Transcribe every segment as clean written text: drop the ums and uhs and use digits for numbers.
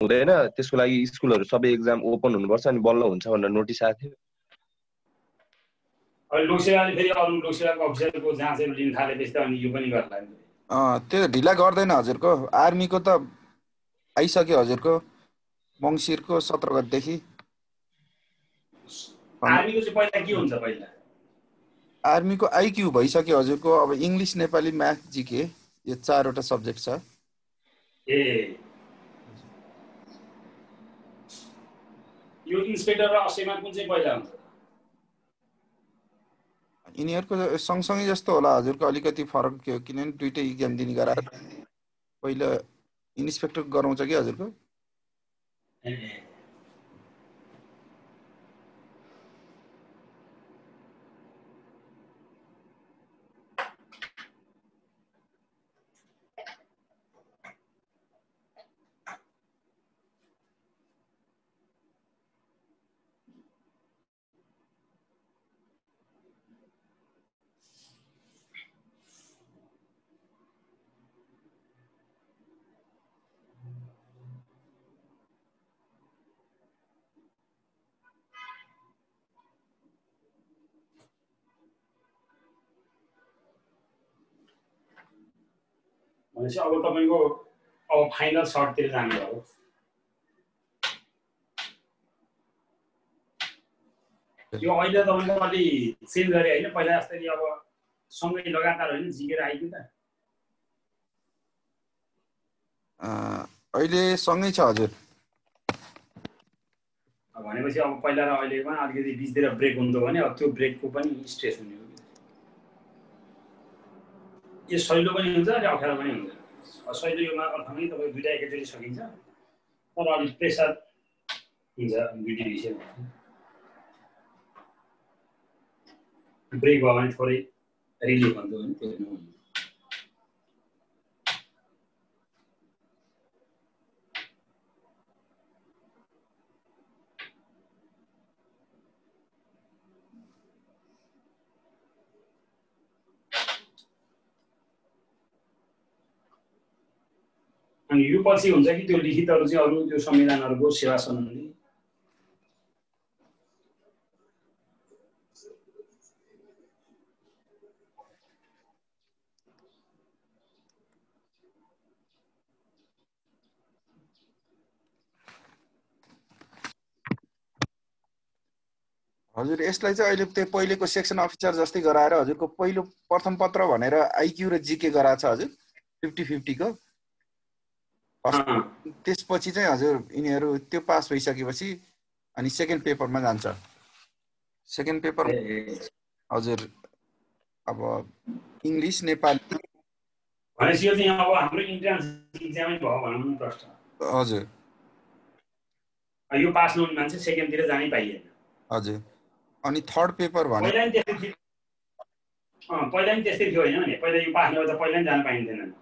हुँदैन, त्यसको लागि स्कुलहरु सबै एक्जाम ओपन हुनुपर्छ अनि बल्ल हुन्छ भनेर नोटिस आएको थियो। अहिले लोकसेवाले फेरि अरु लोकसेवाको अफिसरको जाँचहरु लिन थाले त्यस्तै अनि यो पनि गर्ला नि। त्यो ढिला गर्दैन हजुरको। आर्मीको त आइसक्यो हजुरको मङ्सिरको 17 गतेदेखि। आर्मीको चाहिँ पहिला के हुन्छ पहिला? आर्मीको आइक्यू भइसक्यो हजुरको। अब इंग्लिश नेपाली म्याथ जीके यो 4 वटा सब्जेक्ट छ। यो इन्स्पेक्टर र असेमा कुन चाहिँ पहिला हुन्छ? यिनीहरुको सँगसँगै जस्तो होला हजुरको, अलिकति फरक थियो किनभने दुईटै एक्जाम दिने गराएर पहिला इन्स्पेक्टर गराउँछ कि हजुरको। भनेपछि अब तपाईको अब फाइनल सर्टतिर जानु हो। यो अहिले तपाईको अलि चेन्ज गरे हैन, पहिला जस्तै अब सँगै लगातार हैन जिकेर आइदियो त। अहिले सँगै छ हजुर। भनेपछि अब पहिला र अहिलेमा अलिकति बीचतिर ब्रेक हुँदो भने अब त्यो ब्रेकको पनि स्ट्रेस हुने हो। यो सजिलो पनि हुन्छ र अप्ठ्यारो पनि हुन्छ। सजिलो योमा अर्थमै तपाईको दुईटा एकैचोटि सकिन्छ, तर अलि प्रेसर हुन्छ दुईटै विषय। ब्रेक भयो भने थोरै रिलिफ हुन्छ भने त्यो हुन्छ। अनि यो पछि हुन्छ कि त्यो लिखितहरु चाहिँ अरु त्यो संविधानहरुको सेवा सम्बन्धी हजुर यसलाई चाहिँ अहिले त्यो पहिलेको सेक्सन अफिसर जस्तै गराएर हजुरको पहिलो प्रथम पत्र भनेर आइक्यू र जीके गराछ हजुर 50-50 को। त्यसपछि चाहिँ हजुर यिनीहरु त्यो पास भइसकेपछि अनि सेकेन्ड पेपरमा जान्छ। सेकेन्ड पेपर हजुर अब इंग्लिश नेपाली भनेपछि यो चाहिँ अब हाम्रो इन्ट्रान्स एक्जामै भयो भनौं न प्रश्न। हजुर यो पास नहुने मान्छे सेकेन्डतिर जानै पाइएन। हजुर अनि थर्ड पेपर भने पहिला नि त्यस्तै थियो। पहिला नि त्यस्तै थियो हैन भने पहिला यो पास नभए त पहिला नि जान पाइन्थेन।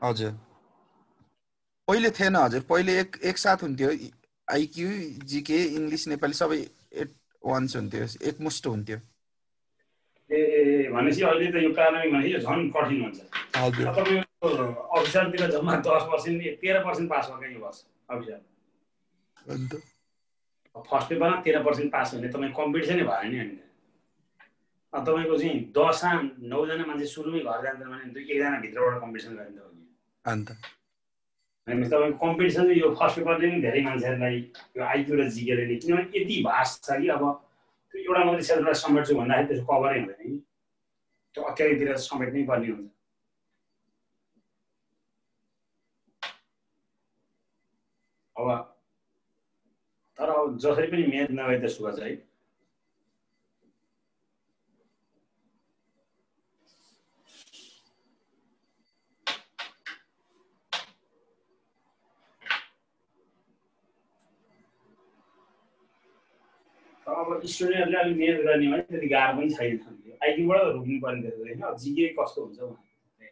हजुर पहिले थिएन हजुर, पहिले एक साथ हुन्थ्यो आइक्यू जीके इंग्लिश नेपाली सबै एट वन्स हुन्थ्यो, एकमुष्ट हुन्थ्यो। भनेपछि अहिले त यो प्रारम्भिक भने यो झन् कठिन हुन्छ। हजुर तपाईको अफिसरतिर जम्मा 10% 13% पास भयो यो वर्ष अफिसर। अन्त फर्स्ट पेपरमा 13% पास हुने तपाई कम्पिटिसनै भयो नि हैन। तपाईको चाहिँ 10 9 जना मान्छे सुरुमै घर जान्छन् भने दुई एकजना भित्रबाट कम्पिटिसन गरिन्छ हो नि। अन्त हामी तपाईको कम्पिटिसन यो फर्स्ट पेपरले नि धेरै मान्छेहरुलाई यो आइक्यू र जीके ले किनभने यति भास्ट छ कि अब त्यो एउटा मात्रै क्षेत्रलाई समेट्छु भन्दाखेरि त्यसको कभरै हुँदैन नि। त्यो अत्याधिकतिर समेट्नै पर्ने हुन्छ। अब तर अब जसरी पनि मेहनत नगरे त सुख छ है। अब स्टुडेन्टहरुले अलि मेहनत गर्ने भने त्यति गाह्रो पनि छैन। आइक्यूबाट रोक्नु पर्ने थियो हैन। अब जीके कस्तो हुन्छ भने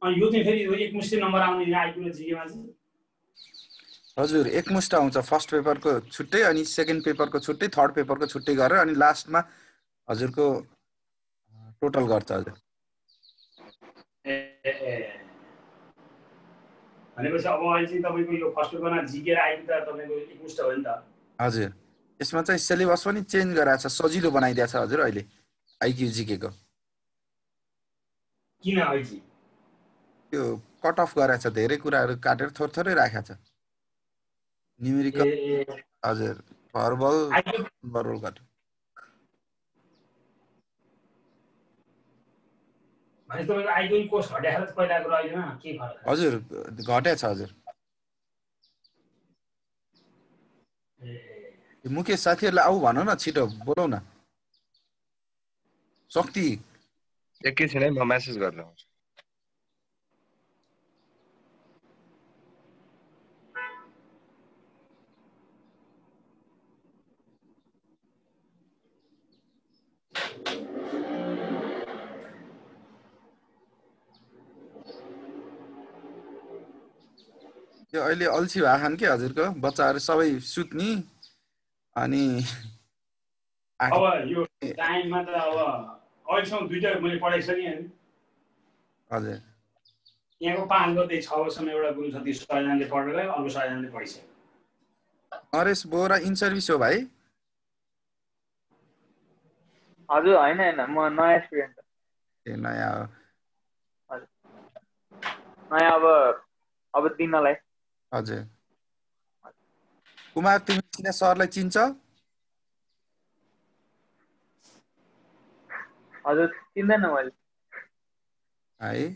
अनि यो चाहिँ फेरि एकमुष्टि नम्बर आउने आइक्यू र जीके मा चाहिँ हजुर एकमुष्ट आउँछ। फर्स्ट पेपरको छुट्टै अनि सेकेन्ड पेपरको छुट्टै, थर्ड पेपरको छुट्टै गरेर अनि लास्टमा हजुरको टोटल गर्छ हजुर। भनेपछि अब अहिले चाहिँ तपाईँको यो फर्स्ट पेपरमा जिके आइक्यू त तपाईँको एकमुष्ट हो नि त। हजुर, यसमा चाहिँ सिलेबस पनि चेन्ज गराएको छ, सजिलो बनाइदिएको छ हजुर अहिले आइक्यू जिके को। किन अहिले त्यो कट अफ गराएको छ, धेरै कुराहरू काटेर थोरै राखेको छ। न्युमेरिकल हजुर, भर्बल कट। भने तपाईँको आइक्यू कोर्स घटाएर पहिलाको अहिलेमा के फरक? हजुर घटेको छ हजुर। मुकेश साथीहरुलाई आऊ भन न, छिटो बोलाउ न। शक्ति एकैछिन है, म मेसेज गरेर आउँछु। यो अहिले अल्छी भाखान के हजुरको बच्चाहरु सबै सुत्नी अनि अब यो टाइममा त अब अहिलेसम्म दुईटा मैले पढाइ छ नि हजुर। यहाँको 5 गते 6 वर्षमा एउटा गुरु छ, 30 जनाले पढेर गयो, अर्को 100 जनाले पढिसक्यो। नरेश बोरा इन सर्भिस हो भाइ? हजुर हैन हैन, म नयाँ स्टुडेन्ट हो। ए नयाँ हो। हजुर नयाँ अब दिनलाई। हजुर। कुमार तिमी किन सरलाई चिन्छ? हजुर चिन्दैन मैले। है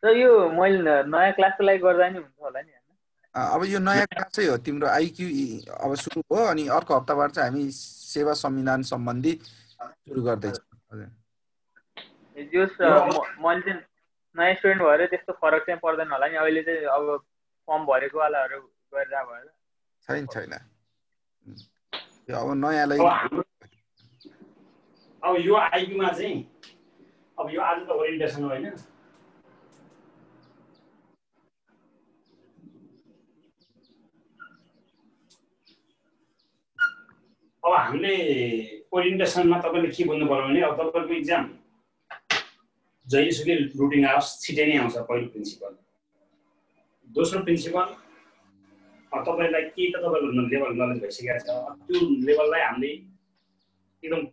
तर यो मैले नयाँ क्लासको लागि गर्दा नि हुन्छ होला नि हैन? अब यो नयाँ क्लासै हो तिम्रो आइक्यू अब सुरु भयो, अनि अर्को हप्ताबाट चाहिँ हामी सेवा संविधान सम्बन्धी सुरु गर्दैछौँ। हजुर। मैले चाहिँ नयाँ स्टुडेन्ट भएर त्यस्तो फरक चाहिँ पर्दैन होला नि? अहिले चाहिँ अब फर्म भरेको वालाहरू गरेर भएर छैन। यो अब नयाँलाई अब यो आइक्यूमा चाहिँ अब यो आज त ओरिएन्टेसन हो हैन? अब हामीले ओरिएन्टेसनमा तपाईले के बुझ्नु पर्यो भने, अब तपाईको एक्जाम जहिलेसुकै रुटिन आओस् छिटै नै आउँछ। पहिलो प्रिन्सिपल, दोस्रो प्रिन्सिपल तपाईलाई के त तपाईको लेभल नलेज भइसकेको छ, त्यो लेभललाई हामीले एकदम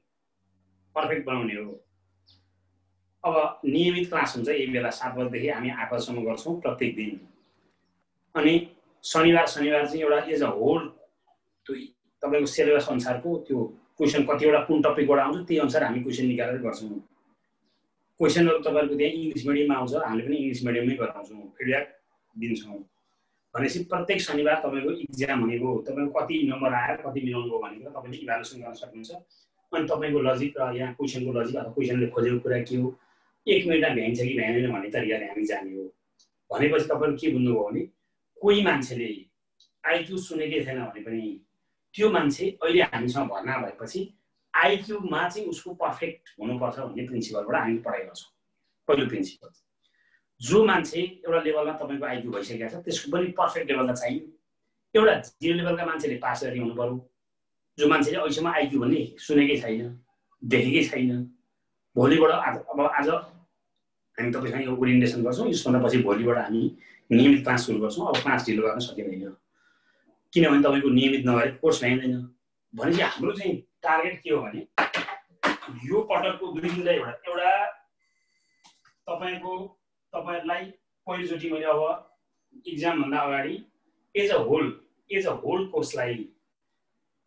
पर्फेक्ट बनाउने हो। अब नियमित क्लास हुन्छ, यही बेला 7 बजेदेखि हामी 8 बजेसम्म गर्छौँ प्रत्येक दिन। अनि शनिबार चाहिँ एउटा एज अ होल त्यो तपाईको सिलेबस अनुसारको त्यो क्वेसन कतिवटा कुन टपिकबाट आउँछ त्यही अनुसार हामी क्वेसन निकालेर गर्छौँ। क्वेसनहरु तपाईहरुको त्यहाँ इङ्ग्लिस मिडियममा आउँछ, हामीले पनि इङ्ग्लिस मिडियममै गराउँछौँ, फिडब्याक दिन्छौँ। भनेपछि प्रत्येक शनिबार तपाईको एक्जाम भनेको तपाईको कति नम्बर आयो, कति मिलाउनु भयो भनेर तपाईले इभ्यालुएसन गर्न सक्नुहुन्छ। अनि तपाईको लजिक र यहाँ क्वेसनको लजिक अथवा क्वेसनले खोजेको कुरा के हो, 1 मिनेटमा भ्याइन्छ कि भ्याइदैन भन्ने तरिकाले हामी जाने हो। भनेपछि तपाईले के बुझ्नुभयो भने, कोही मान्छेले आइक्यू सुनेकै छैन भने पनि त्यो मान्छे अहिले हामीसँग भर्ना भएपछि आइक्यूमा चाहिँ उसको पर्फेक्ट हुनुपर्छ भन्ने प्रिन्सिपलबाट हामी पढाइ गर्छौँ। पहिलो प्रिन्सिपल, जो मान्छे एउटा लेभलमा तपाईको आइक्यू भइसकेको छ त्यसको पनि पर्फेक्ट लेभलमा चाहियो। एउटा 0 लेभलका मान्छेले पास गरी हुनु पर्यो, जो मान्छेले अहिलेसम्म आइक्यू भन्ने सुनेकै छैन, देखेकै छैन। भोलिबाट आज हामी तपाईसँग यो ओरिएन्टेसन गर्छौँ, यसभन्दा पछि भोलिबाट हामी नियमित क्लास सुरु गर्छौँ। अब क्लास ढिलो गर्न सकिँदैन, किनभने तपाईको नियमित नभए कोर्स भ्याइँदैन। भनेपछि हाम्रो चाहिँ टार्गेट के हो भने, यो पटकको 2 दिनलाई एउटा तपाईहरुलाई पहिलोचोटि मैले अब एक्जाम भन्दा अगाडि एज अ होल कोर्सलाई,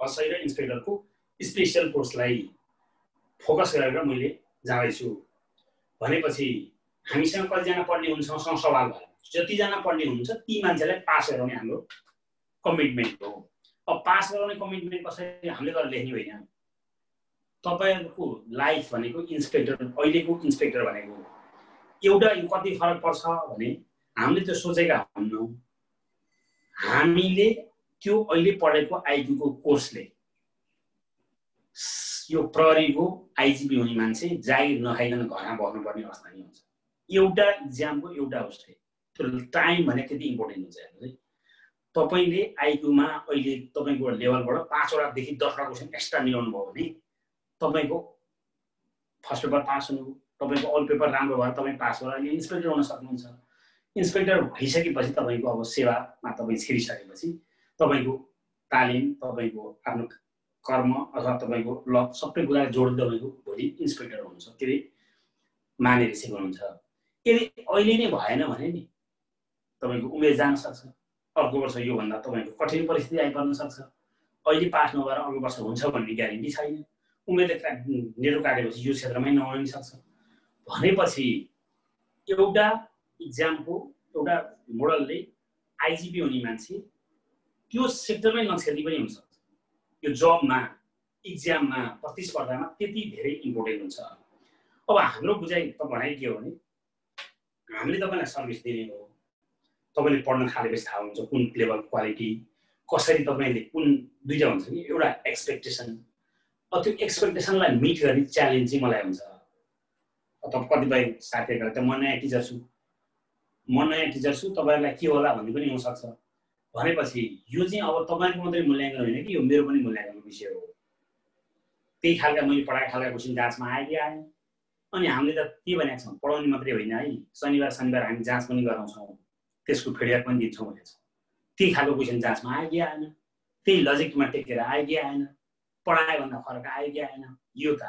असै र इन्सपेक्टरको स्पेशल कोर्सलाई फोकस गरेर मैले जाँदैछु। भनेपछि हामीसँग कतिजना पढ्ने हुन्छ सँग सवाल भयो, जतिजना पढ्ने हुन्छ ती मान्छेलाई पास गराउने हाम्रो कमिटमेन्ट हो। अब पास गराउने कमिटमेन्ट कसरी हामीले गरेर लेख्ने होइन। तपाईहरुको लाइफ भनेको इन्सपेक्टर, अहिलेको इन्सपेक्टर भनेको एउटा कति फरक पर्छ भने हामीले त्यो सोचेका हुन्नौँ। हामीले त्यो अहिले पढेको आइक्यूको कोर्सले यो प्रहरीको आइजिपी हुने मान्छे जागिर नखाइकन घरमा बस्नुपर्ने अवस्था नि हुन्छ। एउटा एक्जामको एउटा उसले त्यो टाइम भने त्यति इम्पोर्टेन्ट हुन्छ। हेर्नुहोस् है, तपाईले आइक्यूमा अहिले तपाईको लेभलबाट 5 वटादेखि 10 वटा क्वेसन एक्स्ट्रा मिलाउनु भयो भने तपाईको फर्स्ट पेपर पास हुनु, तपाईको अल पेपर राम्रो भएर तपाई पास भएर इन्सपेक्टर हुन सक्नुहुन्छ। इन्सपेक्टर भइसकेपछि तपाईँको अब सेवामा तपाईँ छिरिसकेपछि तपाईँको तालिम, तपाईँको आफ्नो कर्म अथवा तपाईँको लक सबै कुरा जोड्दै तपाईँको भोलि इन्सपेक्टर हुनुहुन्छ, के अरे महानिरीक्षक हुनुहुन्छ। यदि अहिले नै भएन भने नि तपाईँको उमेर जान सक्छ, अर्को वर्ष योभन्दा तपाईँको कठिन परिस्थिति आइपर्न सक्छ। अहिले पास नभएर अर्को वर्ष हुन्छ भन्ने ग्यारेन्टी छैन। उमेरले नेटो काटेपछि यो क्षेत्रमै नहुन सक्छ। भनेपछि एउटा इक्जामको एउटा मोडलले आइजिपी हुने मान्छे त्यो सेक्टरमै नछेर्ने पनि हुनसक्छ। यो जबमा, इक्जाममा, प्रतिस्पर्धामा त्यति धेरै इम्पोर्टेन्ट हुन्छ। अब हाम्रो बुझाइ भनाइ के हो भने हामीले तपाईँलाई सर्भिस दिने हो। तपाईँले पढ्न थालेपछि थाहा हुन्छ कुन लेभल क्वालिटी, कसरी तपाईँले कुन दुईटा हुन्छ नि, एउटा एक्सपेक्टेसन, त्यो एक्सपेक्टेसनलाई मिट गर्ने च्यालेन्ज चाहिँ मलाई हुन्छ। तपाईँ कतिपय साथीहरूलाई त म नयाँ टिचर छु तपाईँहरूलाई के होला भन्ने पनि हुनसक्छ। भनेपछि यो चाहिँ अब तपाईँको मात्रै मूल्याङ्कन होइन कि यो मेरो पनि मूल्याङ्कनको विषय हो। त्यही खालका मैले पढाएको खालका क्वेसन जाँचमा आयो कि आएन। अनि हामीले त के भनेको छौँ, पढाउने मात्रै होइन है, शनिबार हामी जाँच पनि गराउँछौँ, त्यसको फिडब्याक पनि दिन्छौँ भनेको छौँ। त्यही खालको क्वेसन जाँचमा आयो कि आएन, त्यही लजिकमा टेकेर आयो कि आएन, पढाएभन्दा फरक आयो कि आएन, यो त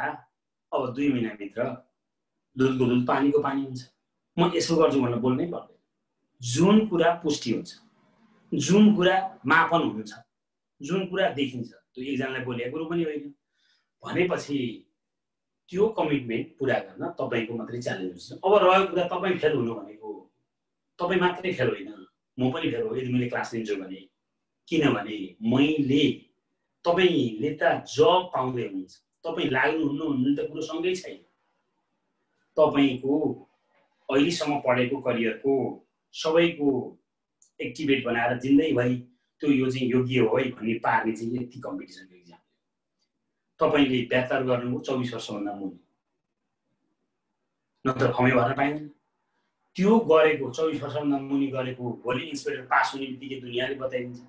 अब 2 महिनाभित्र दुधको दुध पानीको पानी हुन्छ। म यसो गर्छु भनेर बोल्नै पर्दैन। जुन कुरा पुष्टि हुन्छ, जुन कुरा मापन हुन्छ, जुन कुरा देखिन्छ, त्यो एकजनालाई बोलेको कुरो पनि होइन। भनेपछि त्यो कमिटमेन्ट पुरा गर्न तपाईँको मात्रै च्यालेन्ज हुन्छ। अब रह्यो कुरा तपाईँ फेल हुनु भनेको, तपाईँ मात्रै फेल होइन, म पनि फेल हो यदि मैले क्लास लिन्छु भने। किनभने तपाईँले त जब पाउँदै हुनुहुन्छ, तपाईँ लाग्नुहुन्न त कुरो सँगै छैन। तपाईँको अहिलेसम्म पढेको करियरको सबैको एक्टिभेट बनाएर जिन्दगीभरि त्यो यो चाहिँ योग्य हो है भन्ने पार्ने चाहिँ यति कम्पिटिसनको इक्जाम। तपाईँले व्यापार गर्नुभयो 24 वर्षभन्दा मुनि, नत्र फर्मै भर्न पाइँदैन। त्यो गरेको 24 वर्षभन्दा मुनि गरेको भोलि इन्सपेक्टर पास हुने बित्तिकै दुनियाँले बताइदिन्छ।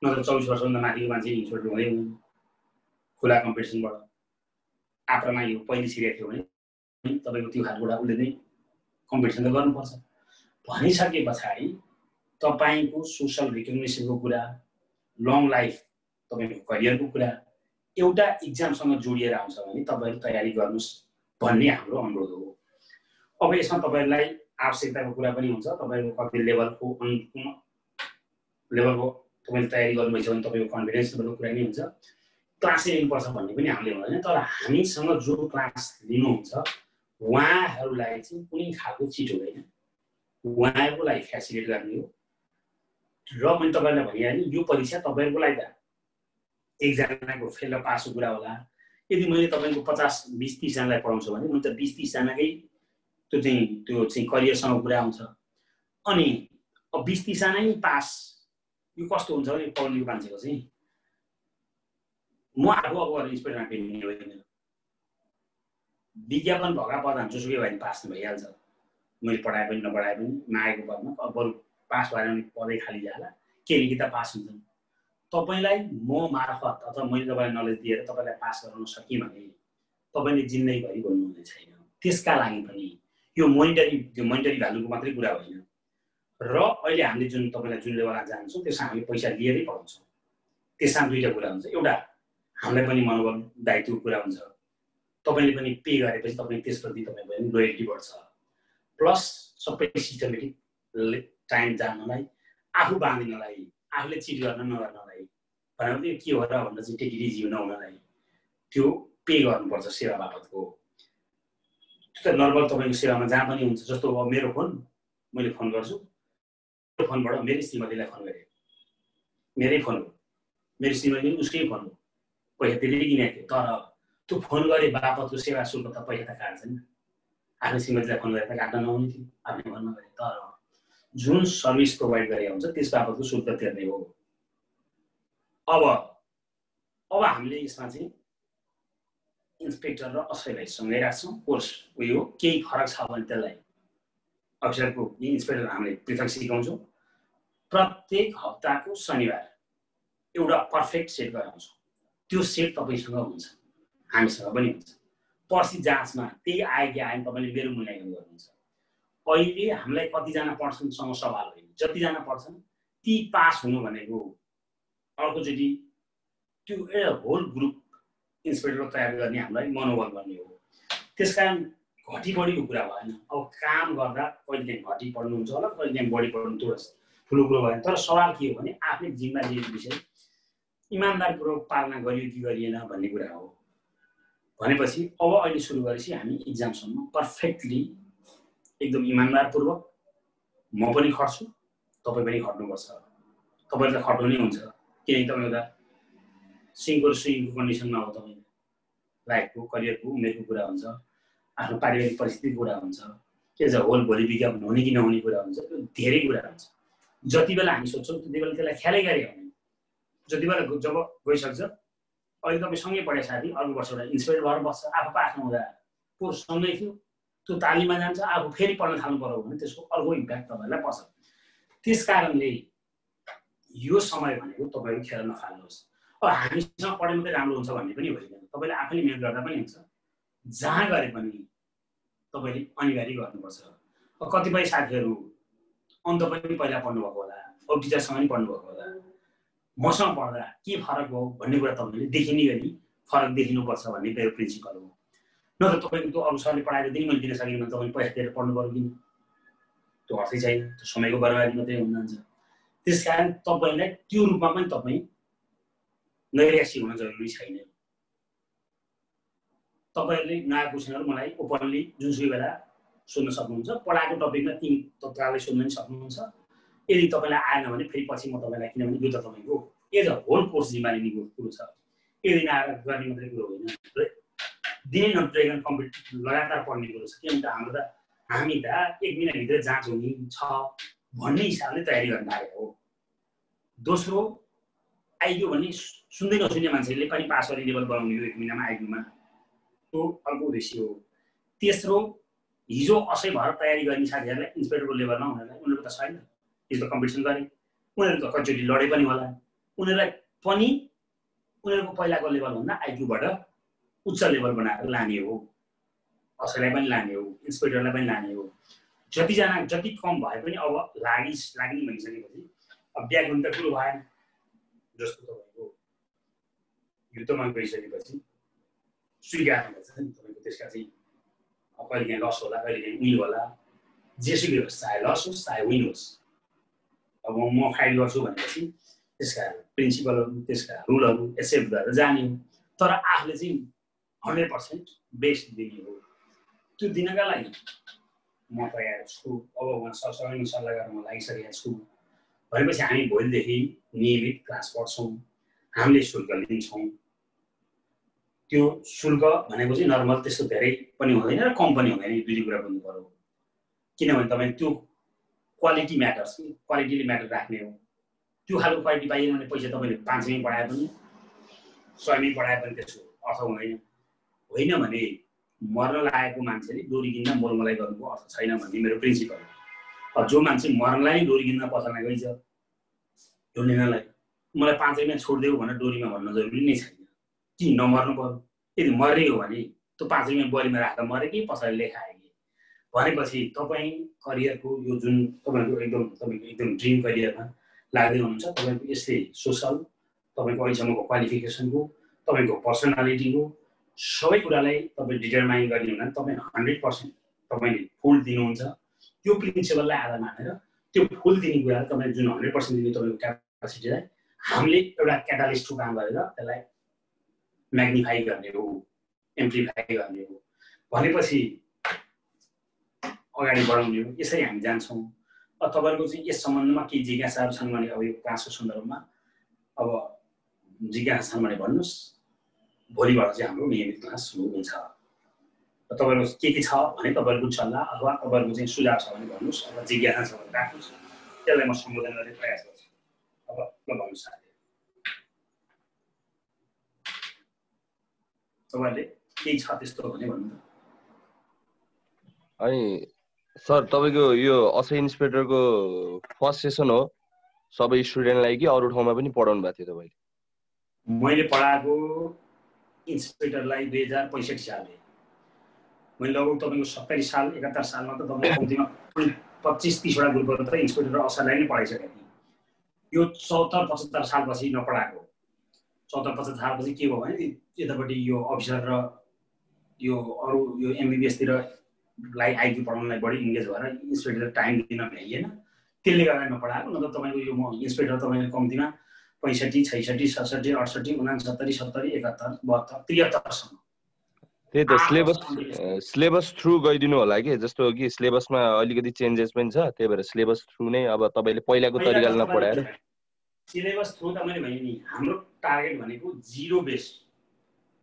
नत्र 24 वर्षभन्दा माथिको मान्छे इन्सपेक्टर हुँदै हुँदैन। खुला कम्पिटिसनबाट आफ्रोमा यो पहिले छिरेको थियो भने तपाईँको त्यो खालको कुरा उसले नै कम्पिटिसन त गर्नुपर्छ। भनिसके पछाडि तपाईँको सोसल रिकग्निसनको कुरा, लङ लाइफ तपाईँको करियरको कुरा एउटा इक्जामसँग जोडिएर आउँछ भने तपाईँहरू तयारी गर्नुहोस् भन्ने हाम्रो अनुरोध हो। अब यसमा तपाईँहरूलाई आवश्यकताको कुरा पनि हुन्छ। तपाईँको कति लेभलको तपाईँले तयारी गर्नुभएछ भने तपाईँको कन्फिडेन्स लेभलको कुरा नै हुन्छ। क्लासै लिनुपर्छ भन्ने पनि हामीले हुँदैन। तर हामीसँग जो क्लास लिनुहुन्छ उहाँहरूलाई चाहिँ कुनै खालको चिट हुँदैन, उहाँहरूको लागि फेसिलिट गर्ने हो। र मैले तपाईँलाई भनिहालेँ यो परीक्षा तपाईँहरूको लागि त एकजनाको फेल र पासको कुरा होला। यदि मैले तपाईँको 50, 20, 30 जनालाई पढाउँछु भने मैले त 20, 30 जनाकै त्यो चाहिँ करियरसँग कुरा आउँछ। अनि अब 20, 30 जना नै पास, यो कस्तो हुन्छ भने पढ्नेको मान्छेको चाहिँ म आफू अब इन्सपेक्टरमा पेन्ने होइन। विज्ञापन भएका पदमा जोसुकै भयो भने पास भइहाल्छ। मैले पढाए पनि नपढाए पनि नआएको पदमा बरु पास भएर पनि पदै खाली जाला, केही कि त पास हुन्छन्। तपाईँलाई म मार्फत अथवा मैले तपाईँलाई नलेज दिएर तपाईँलाई पास गराउन सकेँ भने तपाईँले जिन्दगीभरि गर्नुहुने छैन। त्यसका लागि पनि यो मोनिटरी भ्यालुको मात्रै कुरा होइन। र अहिले हामीले जुन तपाईँलाई जुन लेभलमा जान्छौँ त्यसमा हामीले पैसा लिएरै पढाउँछौँ। त्यसमा दुईवटा कुरा हुन्छ। एउटा हामीलाई पनि मनोबल दायित्वको कुरा हुन्छ। तपाईँले पनि पे गरेपछि तपाईँ त्यसप्रति तपाईँ पनि लोयल्टी बढ्छ। प्लस सबै सिस्टमेटिक टाइम जान्नलाई, आफू बाँधिनलाई, आफूले चिट गर्न नगर्नलाई, भनेर के हो र भनेर चाहिँ टेकिरी जीव नहुनलाई त्यो पे गर्नुपर्छ सेवा बापतको। त्यो त नर्मल तपाईँको सेवामा जहाँ पनि हुन्छ। जस्तो अब मेरो फोन मैले फोन गर्छु, मेरो फोनबाट मेरो श्रीमतीलाई फोन गरेँ, मेरै फोन हो, मेरो श्रीमती उसकै फोन हो, पैसा त्यसले किनेको थियो। तर त्यो फोन गरे बापतको सेवा शुल्क त पैसा त काट्छ नि। आफ्नो श्रीमतीलाई फोन गरेर त काट्न नहुने थियो, आफ्नो फोन नगरे। तर जुन सर्भिस प्रोभाइड गरे हुन्छ त्यस बापतको शुल्क तिर्ने हो। अब हामीले यसमा चाहिँ इन्सपेक्टर र असैलाई सँगै राख्छौँ। कोर्स उयो केही फरक छ भने त्यसलाई अफिसरको इन्सपेक्टर हामीले पृथक सिकाउँछौँ। प्रत्येक हप्ताको शनिबार एउटा पर्फेक्ट सेट गराउँछौँ। त्यो सेट तपाईँसँग हुन्छ, हामीसँग पनि हुन्छ। पर्सि जाँचमा त्यही आयो कि आएन तपाईँले मेरो मूल्याङ्कन गर्नुहुन्छ। अहिले हामीलाई कतिजना पढ्छन्सँग सवाल होइन, जतिजना पढ्छन् ती पास हुनु भनेको अर्कोचोटि त्यो एउटा होल ग्रुप इन्सपेक्टर तयार गर्ने हामीलाई मनोबल गर्ने हो। त्यसकारण घटी बढीको कुरा भएन। अब काम गर्दा कहिलेकाहीँ घटी पढ्नुहुन्छ होला, कहिलेकाहीँ बढी पढ्नु त्यो ठुलो कुरो भएन। तर सवाल के हो भने आफूले जिम्मा लिएको विषय इमान्दारपूर्वक पालना गरियो कि गरिएन भन्ने कुरा हो। भनेपछि अब अहिले सुरु गरेपछि हामी इक्जामसम्म पर्फेक्टली एकदम इमान्दारपूर्वक म पनि खट्छु, तपाईँ पनि खट्नुपर्छ। तपाईँले त खट्नु नै हुन्छ, किनकि तपाईँ एउटा सिङको र सुइङको कन्डिसनमा हो। तपाईँ लाइफको करियरको उमेरको कुरा हुन्छ, आफ्नो पारिवारिक परिस्थितिको कुरा हुन्छ, एज अ होल भोलि विज्ञापन हुने कि नहुने कुरा हुन्छ, त्यो धेरै कुरा हुन्छ। जति बेला हामी सोध्छौँ त्यति बेला त्यसलाई ख्यालै गरे हुँदैन। जति बेला जब गइसक्छ, अहिले तपाईँ सँगै पढे साथी अर्को वर्ष एउटा इन्सपायर भएर बस्छ, आफू पास नहुँदा को सँगै थियो त्यो तालिममा जान्छ, आफू फेरि पढ्न थाल्नु पर्यो भने त्यसको अर्को इम्प्याक्ट तपाईँलाई पर्छ। त्यस कारणले यो समय भनेको तपाईँले खेर नफाल्नुहोस्। अब हामीसँग पढे मात्रै राम्रो हुन्छ भन्ने पनि होइन, तपाईँले आफैले मिहिनेत गर्दा पनि हुन्छ। जहाँ गरे पनि तपाईँले अनिवार्य गर्नुपर्छ। अब कतिपय साथीहरू अन्त पनि पहिला पढ्नुभएको होला, अब टिचरसँग पनि पढ्नुभएको होला, मसँग पढ्दा के फरक हो भन्ने कुरा तपाईँले देखिने गरी फरक देखिनुपर्छ भन्ने मेरो प्रिन्सिपल हो। नत्र तपाईँको त्यो अरू सरले पढाएर दिन मैले दिन सकेन भने तपाईँले पैसा दिएर पढ्नु पर्यो किन? त्यो अर्थै छैन, त्यो समयको बर्बादी मात्रै हुन जान्छ। त्यस कारण तपाईँलाई त्यो रूपमा पनि तपाईँ नैराश्य हुन जरुरी छैन। तपाईँहरूले नयाँ क्वेसनहरू मलाई ओपनली जुनसुकै बेला सोध्न सक्नुहुन्छ। पढाएको टपिकमा तिमी तत्कालै सोध्न पनि सक्नुहुन्छ। यदि तपाईँलाई आएन भने फेरि पछि म तपाईँलाई, किनभने यो त तपाईँको एज अ होल कोर्स जिम्मा लिने कुरो छ, यदि नआएर गर्ने मात्रै कुरो होइन। दिनै नपुगेर कम्प्लिट लगातार पढ्ने कुरो छ। किनभने हाम्रो त हामी त 1 महिनाभित्र जाँच हुने छ भन्ने हिसाबले तयारी गर्न आएको हो। दोस्रो, आइक्यू भन्ने सुन्दै नसुन्ने मान्छेले पनि पास गर्ने लेभल बनाउने हो 1 महिनामा आइक्यूमा, त्यो अर्को उद्देश्य हो। तेस्रो, हिजो असै भएर तयारी गर्ने साथीहरूलाई इन्सपेक्टरको लेभलमा उनीहरूको त छैन, हिजो कम्पिटिसन गरे, उनीहरू त कतिचोटि लडे पनि होला, उनीहरूलाई पनि उनीहरूको पहिलाको लेभलभन्दा आइक्यूबाट उच्च लेभल बनाएर लाने हो। असैलाई पनि लाने हो, इन्सपेक्टरलाई पनि लाने हो। जतिजना जति कम भए पनि अब लाग्ने भनिसकेपछि अब व्याकरण त ठुलो भएन। जस्तो तपाईँको युद्धमा गइसकेपछि स्वीकार हुन्छ नि तपाईँको, त्यसका चाहिँ कहिलेकाहीँ लस होला, कहिलेकाहीँ विन होला, जेसुकै होस्, चाहे लस होस् चाहे विन होस्। अब म फाइट गर्छु भनेपछि त्यसका प्रिन्सिपलहरू, त्यसका रुलहरू एक्सेप्ट गरेर जाने हो। तर आफूले चाहिँ 100% बेस्ट दिने हो। त्यो दिनका लागि म तयार छु। अब उहाँ सरसँग सल्लाह गरेर म लागिसकेको छु भनेपछि हामी भोलिदेखि नियमित क्लास पढ्छौँ, हामीले शुल्क लिन्छौँ। त्यो शुल्क भनेको चाहिँ नर्मल त्यस्तो धेरै पनि हुँदैन र कम पनि हुँदैन, यो दुई कुरा बुझ्नु पर्यो। किनभने तपाईँ त्यो क्वालिटी म्याटर्स, क्वालिटीले म्याटर राख्ने हो। त्यो खालको क्वालिटी पाइएन भने पैसा तपाईँले 500 पढाए पनि 100 पढाए पनि त्यसको अर्थ हुँदैन। होइन भने मर्न लागेको मान्छेले डोरी किन्न मोलमलाई गर्नुको अर्थ छैन भन्ने मेरो प्रिन्सिपल हो। अब जो मान्छे मर्नलाई डोरी किन्न पसलमा गइछ ढुन्डिनलाई, मलाई 5 छोडिदेऊ भनेर डोरीमा भन्न जरुरी नै छैन कि नमर्नु पर्यो। यदि मर्ने हो भने त्यो 5 बरीमा राखेर मरे कि पसलले खाए कि। भनेपछि तपाईँ करियरको यो जुन तपाईँको एकदम ड्रिम करियरमा लाग्दै हुनुहुन्छ, तपाईँको यसले सोसल, तपाईँको अहिलेसम्मको क्वालिफिकेसनको, तपाईँको पर्सनालिटीको सबै कुरालाई तपाईँ डिटरमाइन गर्ने हुँदा तपाईँ 100% तपाईँले फुल दिनुहुन्छ। त्यो प्रिन्सिपललाई आधार मानेर त्यो फुल दिने कुरा तपाईँ जुन 100% दिने तपाईँको क्यापासिटीलाई हामीले एउटा क्याटालिस्टको काम गरेर त्यसलाई म्याग्निफाई गर्ने हो, एम्प्लिफाई गर्ने हो। भनेपछि अगाडि बढाउने हो। यसरी हामी जान्छौँ। अब तपाईँहरूको चाहिँ यस सम्बन्धमा केही जिज्ञासाहरू छन् भने अब यो क्लासको सन्दर्भमा अब जिज्ञासा छन् भने भन्नुहोस्। भोलिबाट चाहिँ हाम्रो नियमित क्लास सुरु हुन्छ। तपाईँहरूको के छ भने तपाईँहरूको सल्लाह अथवा तपाईँहरूको चाहिँ सुझाव छ भने भन्नुहोस्, अथवा जिज्ञासा छ भने राख्नुहोस्, त्यसलाई म सम्बोधन गर्ने प्रयास गर्छु। अब ल भन्नुहोस् साथी, तपाईँहरूले केही छ त्यस्तो भने भन्नु। अनि सर तपाईँको यो असै इन्सपेक्टरको फर्स्ट सेसन हो सबै स्टुडेन्टलाई कि अरू ठाउँमा पनि पढाउनु भएको थियो तपाईँले? मैले पढाएको इन्सपेक्टरलाई 2065 सालले मैले लगभग तपाईँको 70 साल 71 सालमा त तपाईँको कम्तीमा 25-30 वटा ग्रुपहरू त इन्सपेक्टर र असाइनलाई नै पढाइसकेको थिएँ। यो 74-75 सालपछि नपढाएको। 74-75 सालपछि के भयो भने यतापट्टि यो अफिसर र यो अरू यो एमबिबिएसतिर लाई आइक्यू पढाउनलाई बढी इन्गेज भएर इन्सपेक्टर टाइम दिन भ्याइएन, त्यसले गर्दा नपढाएको। न त तपाईँको यो म इन्सपेक्टर तपाईँको कम्तीमा 65, 66, 67, 68, 69, 70, 71, 72, 73सम्म। त्यही त सिलेबस थ्रु गइदिनु होला कि, जस्तो कि सिलेबसमा अलिकति चेन्जेस पनि छ, त्यही भएर सिलेबस थ्रु नै अब तपाईँले पहिलाको तरिकाले नपढाएर सिलेबस थ्रु त मैले भने नि हाम्रो टार्गेट भनेको 0 बेस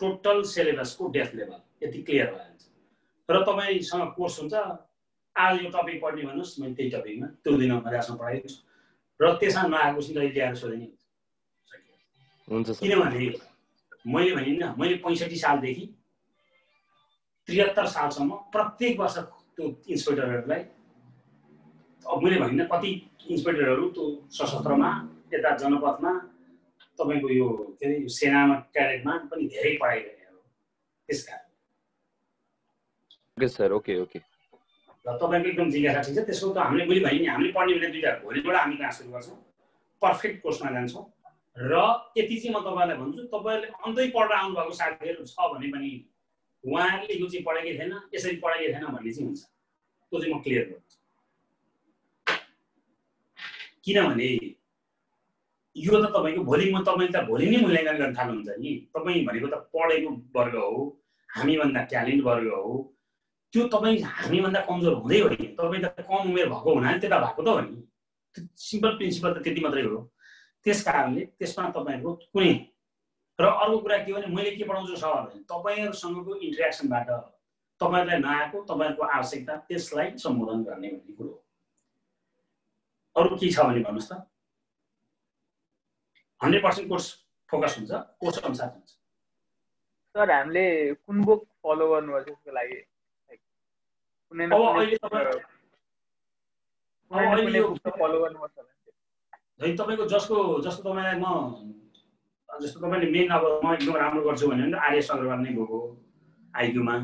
टोटल सिलेबसको डेप्थ लेभल यति क्लियर भइहाल्छ। र तपाईँसँग कोर्स हुन्छ, आज यो टपिक पढ्ने भन्नुहोस्, मैले त्यही टपिकमा त्यो दिन मजासँग पढाएको छु र त्यसमा नआएको सिधै ल्याएर सोध्ने हुन्छ। किनभने मैले भने नि मैले 65 सालदेखि 73 सालसम्म प्रत्येक वर्ष त्यो इन्सपेक्टरहरूलाई, अब मैले भने कति इन्सपेक्टरहरू त्यो सशस्त्रमा यता जनपथमा तपाईँको यो के अरे सेनामा क्याडेटमा पनि धेरै पढाइरहेको हो। त्यस कारण ओके सर, ओके ओके। र तपाईँको एकदम जिज्ञासा ठिक छ। त्यसको त हामीले मैले भने नि हामीले पढ्ने बेला दुईवटा, भोलिबाट हामी क्लास सुरु गर्छौँ, पर्फेक्ट कोर्समा जान्छौँ। र यति चाहिँ म तपाईँलाई भन्छु, तपाईँहरूले अन्तै पढेर आउनुभएको साथीहरू छ भने पनि उहाँहरूले यो चाहिँ पढाएकै थिएन, यसरी पढाएकै थिएन भन्ने चाहिँ हुन्छ, त्यो चाहिँ म क्लियर गर्छु। किनभने यो त तपाईँको तपाईँले त भोलि नै मूल्याङ्कन गर्न थाल्नुहुन्छ नि। तपाईँ भनेको त पढेको वर्ग हो, हामीभन्दा ट्यालेन्ट वर्ग हो। त्यो तपाईँ हामीभन्दा कमजोर हुँदै होइन, तपाईँ त कम उमेर भएको हुनाले त्यता भएको त हो नि। सिम्पल प्रिन्सिपल त त्यति मात्रै हो। त्यस कारणले त्यसमा तपाईँहरूको कुनै र अर्को कुरा के भने मैले के पढाउँछु सर, तपाईँहरूसँगको इन्टरेक्सनबाट तपाईँहरूलाई नआएको तपाईँहरूको आवश्यकता त्यसलाई सम्बोधन गर्ने भन्ने कुरो हो। अरू के छ भने भन्नुहोस् त। 100% कोर्स फोकस हुन्छ, कोर्स अनुसार हुन्छ। सर हामीले कुन बुक फलो गर्नुपर्छ त्यसको लागि? तपाईँको जस्तो तपाईँलाई जस्तो तपाईँले मेन अब म एकदम राम्रो गर्छु भने आर्यस अग्रवाल नै गएको आइक्यूमा,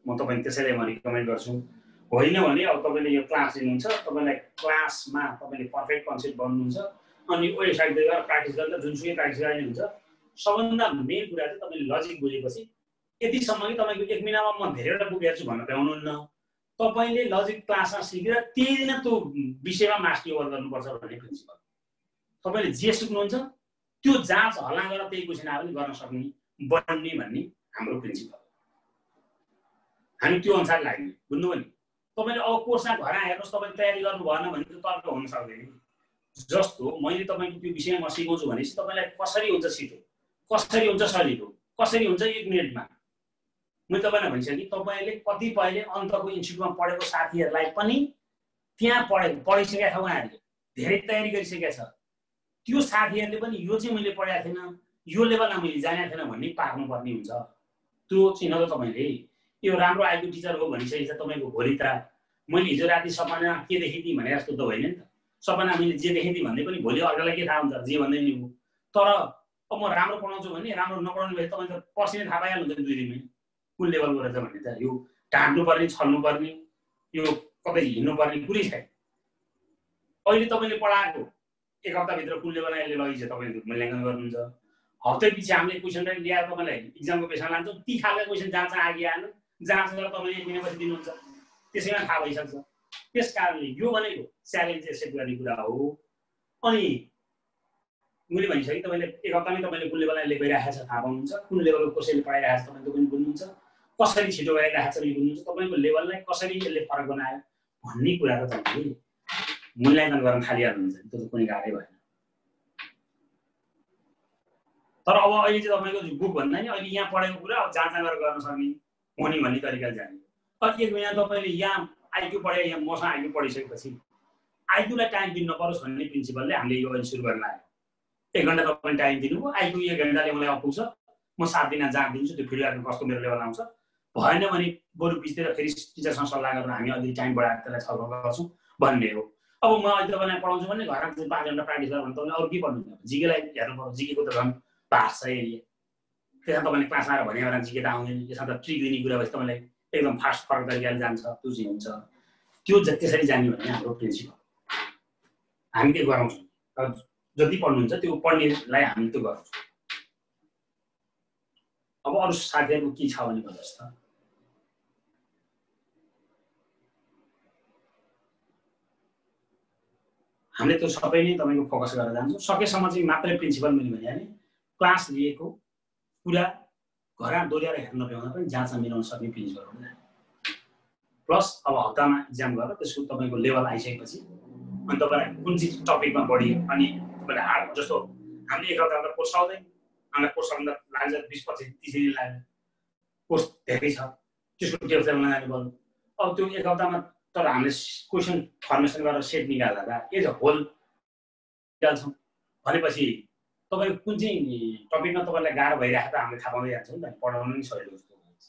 म तपाईँले त्यसैलाई म रिकमेन्ड गर्छु। होइन भने अब तपाईँले यो क्लास लिनुहुन्छ, तपाईँलाई क्लासमा तपाईँले पर्फेक्ट कन्सेप्ट बन्नुहुन्छ, अनि वेबसाइटले गएर प्र्याक्टिस गर्दा जुनसुकै प्र्याक्टिस गर्ने हुन्छ। सबभन्दा मेन कुरा चाहिँ तपाईँले लजिक बुझेपछि यतिसम्म कि तपाईँको 1 महिनामा म धेरैवटा बुक हेर्छु भन्न पाउनुहुन्न। तपाईँले लजिक क्लासमा सिकेर त्यही दिन त्यो विषयमा मास्टरी ओभर गर्नुपर्छ भन्ने प्रिन्सिपल। तपाईँले जे सिक्नुहुन्छ त्यो जाँच हल्ला गरेर त्यही क्वेसन आयो भने गर्न सक्ने बन्ने भन्ने हाम्रो प्रिन्सिपल। हामी त्यो अनुसार लाग्ने, बुझ्नुभयो नि। तपाईँले अब कोर्समा घर हेर्नुहोस्, तपाईँले तयारी गर्नु भएन भने त्यो तर्क हुन सक्दैन। जस्तो मैले तपाईँको त्यो विषयमा म सिकाउँछु भनेपछि तपाईँलाई कसरी हुन्छ छिटो, कसरी हुन्छ सजिलो, कसरी हुन्छ 1 मिनटमा मैले तपाईँलाई भनिसकेँ। तपाईँले कतिपयले अन्तको इन्स्टिट्युटमा पढेको साथीहरूलाई पनि त्यहाँ पढिसकेका छ, उहाँहरूले धेरै तयारी गरिसकेका छ। त्यो साथीहरूले पनि यो चाहिँ मैले पढाएको थिएन, यो लेभलमा मैले जानेको थिएन भन्ने पार्नुपर्ने हुन्छ। त्यो चाहिँ न त तपाईँले यो राम्रो आइक्यू टिचर हो भनिसकेको छ, तपाईँको भोलि त मैले हिजो राति सपना के देखेँ थिएँ भने जस्तो त होइन नि त। सपना मैले जे देखेँ थिएँ भन्दै पनि भोलि अर्कालाई के थाहा हुन्छ, जे भन्दै नि हो। तर अब म राम्रो पढाउँछु भने राम्रो नपढाउने भए तपाईँ त पर्सि नै थाहा पाइहाल्नुहुन्छ 2 दिनमै कुन लेभलको रहेछ भन्ने। त यो ढाँट्नुपर्ने, छल्नुपर्ने, यो कतै हिँड्नुपर्ने कुरै छैन। अहिले तपाईँले पढाएको 1 हप्ताभित्र कुन लेभलमा यसले लगिन्छ तपाईँले मूल्याङ्कन गर्नुहुन्छ। हप्तै पछि हामीले क्वेसन ल्याएर तपाईँलाई इक्जामको पेसमा लान्छौँ, ती खालका क्वेसन जहाँ चाहिँ आगे आएन जाँच गरेर तपाईँले 1 महिनापछि दिनुहुन्छ, त्यसैमा थाहा भइसक्छ। त्यस कारणले यो भनेको च्यालेन्ज एक्सेप्ट गर्ने कुरा हो। अनि मैले भनिसकेँ तपाईँले 1 हप्तामै तपाईँले कुन लेभलमा यसले गइरहेको छ थाहा पाउनुहुन्छ, कुन लेभलको कसैले पढाइरहेको छ तपाईँको पनि बुझ्नुहुन्छ, कसरी छिटो गइरहेको छ बुझ्नुहुन्छ, तपाईँको लेभललाई कसरी यसले फरक बनायो भन्ने कुरा त तपाईँले मूल्याङ्कन गर्न थालिहाल्नुहुन्छ। त्यो त कुनै गाह्रै भएन। तर अब अहिले चाहिँ तपाईँको बुक भन्दा नि अहिले यहाँ पढेको कुरा अब जहाँ गरेर गर्न सक्ने हुने भन्ने तरिकाले जाने। अब 1 महिना तपाईँले यहाँ आइक्यू पढे, यहाँ मसँग आइक्यू पढिसकेपछि आइक्यूलाई टाइम दिनु नपरोस् भन्ने प्रिन्सिपलले हामीले यो अहिले सुरु गर्न आयो। 1 घन्टा तपाईँले टाइम दिनुभयो, आइक्यू 1 घन्टाले मलाई अपुग्छ, म 7 दिन जाँच दिन्छु, त्यो फिडब्याक कस्तो मेरो लेभल आउँछ। भएन भने बरु बिचतिर फेरि टिचरसँग सल्लाह गरेर हामी अलि टाइम बढाएर त्यसलाई छलफल गर्छौँ भन्ने हो। अब म अहिले तपाईँलाई पढाउँछु भने घरमा 5 घन्टा प्र्याक्टिस गरेर भने तपाईँले अरू के पढ्नुहुन्छ? जिकेलाई हेर्नु पर्छ, जिकेको त झन् भाष छ एरिया। त्यसमा तपाईँले क्लासमा आएर भने बेला जिके त आउँदैन। यसमा त ट्रिक दिने कुरा भएपछि तपाईँलाई एकदम फास्ट फरक तरिकाले जान्छ त्यो चाहिँ हुन्छ त्यो त्यसरी जाने भन्ने हाम्रो प्रिन्सिपल हामी के गराउँछौँ जति पढ्नुहुन्छ त्यो पढ्नेलाई हामी त्यो गराउँछौँ अब अरू साथीहरूको के छ भने भन्नुहोस् त हामीले त्यो सबै नै तपाईँको फोकस गरेर जान्छौँ सकेसम्म चाहिँ मात्रै प्रिन्सिपल मैले भनिहालेँ क्लास लिएको कुरा घरमा दोहोऱ्याएर हेर्न नभ्याउँदा पनि जाँच मिलाउन सक्ने प्रिन्सिपल हुन्छ प्लस अब हप्तामा इक्जाम गरेर त्यसको तपाईँको लेभल आइसकेपछि अनि तपाईँलाई कुन चाहिँ टपिकमा बढी अनि तपाईँले हार्ड जस्तो हामीले एक हप्तामा कोर्स आउँदैन हामीलाई कोर्स आउँदा लाग्छ 20-25 30 दिन लाग्यो कोर्स धेरै छ त्यसको डेप्थ लेभलमा जानु पर्यो अब त्यो एक हप्तामा तर हामीले क्वेसन फर्मेसन गरेर सेट निकाल्दा एज अ होल निकाल्छौँ भनेपछि तपाईँको कुन चाहिँ टपिकमा तपाईँलाई गाह्रो भइरहेको त हामीले थाहा पाउँदै जान्छौँ नि त पढाउन नि सजिलो जस्तो हुन्छ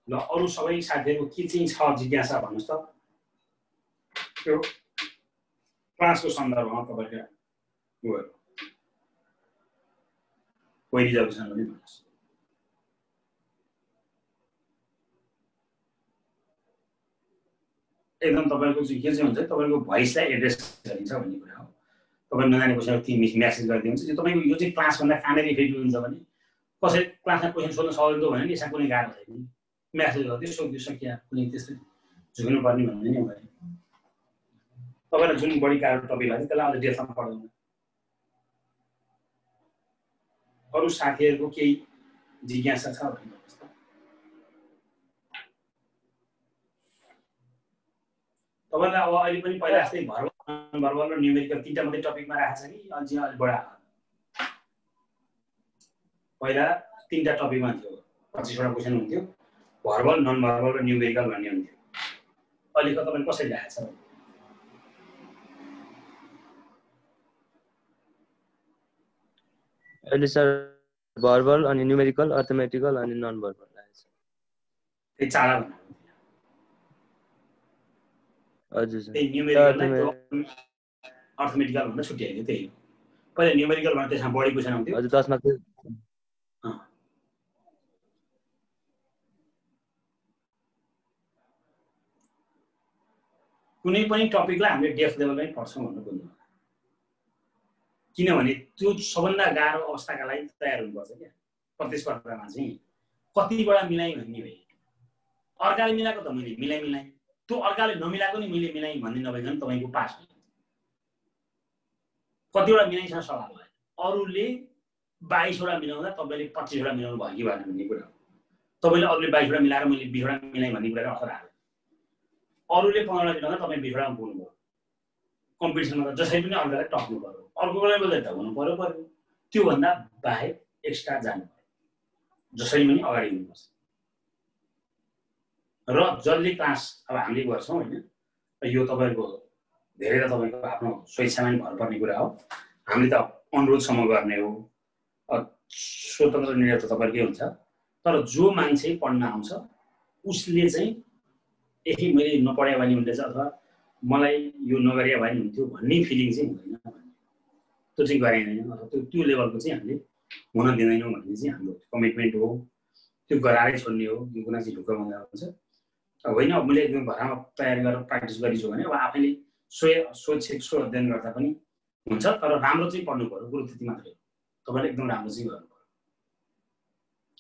ल अरू सबै साथीहरूको के चाहिँ छ जिज्ञासा भन्नुहोस् त त्यो क्लासको सन्दर्भमा तपाईँको कोही रिजर्भेसन पनि भन्नुहोस् एकदम तपाईँको चाहिँ के चाहिँ हुन्छ तपाईँको भोइसलाई एड्रेस गरिन्छ भन्ने कुरा हो तपाईँ नजाने क्वेसन म्यासेज गरिदिनुहुन्छ यो तपाईँको यो चाहिँ क्लासभन्दा कहाँनिर इफेक्ट हुन्छ भने कसै क्लासमा क्वेसन सोध्न सक्दो भने नि यसमा कुनै गाह्रो छैन म्यासेज गरिदियो सोधिदियो सकिया कुनै त्यस्तै झुक्नु पर्ने भन्ने नि भयो तपाईँलाई जुन बढी गाह्रो टपिक लाग्छ त्यसलाई अलिक डेप्थमा पढाउनु अरू साथीहरूको केही जिज्ञासा छ भने तपाईँलाई अब अहिले पनि पहिला जस्तै भर्बल र न्युमेरिकल तीनटा मात्रै टपिकमा राखेको छ कि अझै अलिक बढा पहिला तीनटा टपिकमा थियो 25वटा क्वेसन हुन्थ्यो भर्बल नन भर्बल र न्युमेरिकल भन्ने हुन्थ्यो अहिले तपाईँले कसरी राखेको छ अहिले सर भर्बल अनि न्युमेरिकल अर्थमेटिकल अनि नन भर्बल राखेको छ त्यही चाडा भन्नु हजुर सर अर्थमेटिकल भन्दा छुट्याइयो त्यही हो पहिला न्युमेरिकल भन्दा त्यसमा बढी क्वेसन आउँथ्यो हजुर 10 मा कुनै पनि टपिकलाई हामीले डेप्थ लेभलमै पढ्छौँ भन्नु बुझ्नु किनभने त्यो सबभन्दा गाह्रो अवस्थाका लागि तयार हुनुपर्छ क्या प्रतिस्पर्धामा चाहिँ कतिबाट मिलाइ भन्ने हो अर्काले मिलाएको त मैले मिलाइ त्यो अर्काले नमिलाएको नि मैले मिलाइ भन्ने नभइकन तपाईँको पास हुन्छ कतिवटा मिलाइसँग सवाल भयो अरूले 22वटा मिलाउँदा तपाईँले 25वटा मिलाउनु भयो कि भएन भन्ने कुरा हो तपाईँले अरूले 22वटा मिलाएर मैले 20वटा मिलाइ भन्ने कुरा अर्थ राख्यो अरूले 15वटा मिलाउँदा तपाईँ 20वटामा पुग्नु भयो कम्पिटिसनमा त जसरी पनि अर्कालाई टप्नु पर्यो अर्को लेभलले त हुनु पर्यो त्योभन्दा बाहेक एक्स्ट्रा जानु पर्यो जसरी पनि अगाडि हुनुपर्छ र जसले क्लास अब हामीले गर्छौँ होइन यो तपाईँको धेरै त तपाईँको आफ्नो स्वेच्छामा नि भर पर्ने कुरा हो हामीले त अनुरोधसम्म गर्ने हो स्वतन्त्र निर्णय त तपाईँकै हुन्छ तर जो मान्छे पढ्न आउँछ उसले चाहिँ यही मैले नपढाए भने हुन्थेछ अथवा मलाई यो नगरे भए नि हुन्थ्यो भन्ने फिलिङ चाहिँ हुँदैन त्यो चाहिँ गराइँदैन अथवा त्यो लेभलको चाहिँ हामीले हुन दिँदैनौँ भन्ने चाहिँ हाम्रो कमिटमेन्ट हो त्यो गराएरै छोड्ने हो यो कुरा चाहिँ ढुक्क हुँदा हुन्छ होइन मैले एकदम घरमा तयारी गरेर प्र्याक्टिस गरिछु भने अब आफैले सोच अध्ययन गर्दा पनि हुन्छ तर राम्रो चाहिँ पढ्नु पर्यो कुरो त्यति मात्रै हो तपाईँले एकदम राम्रो चाहिँ गर्नु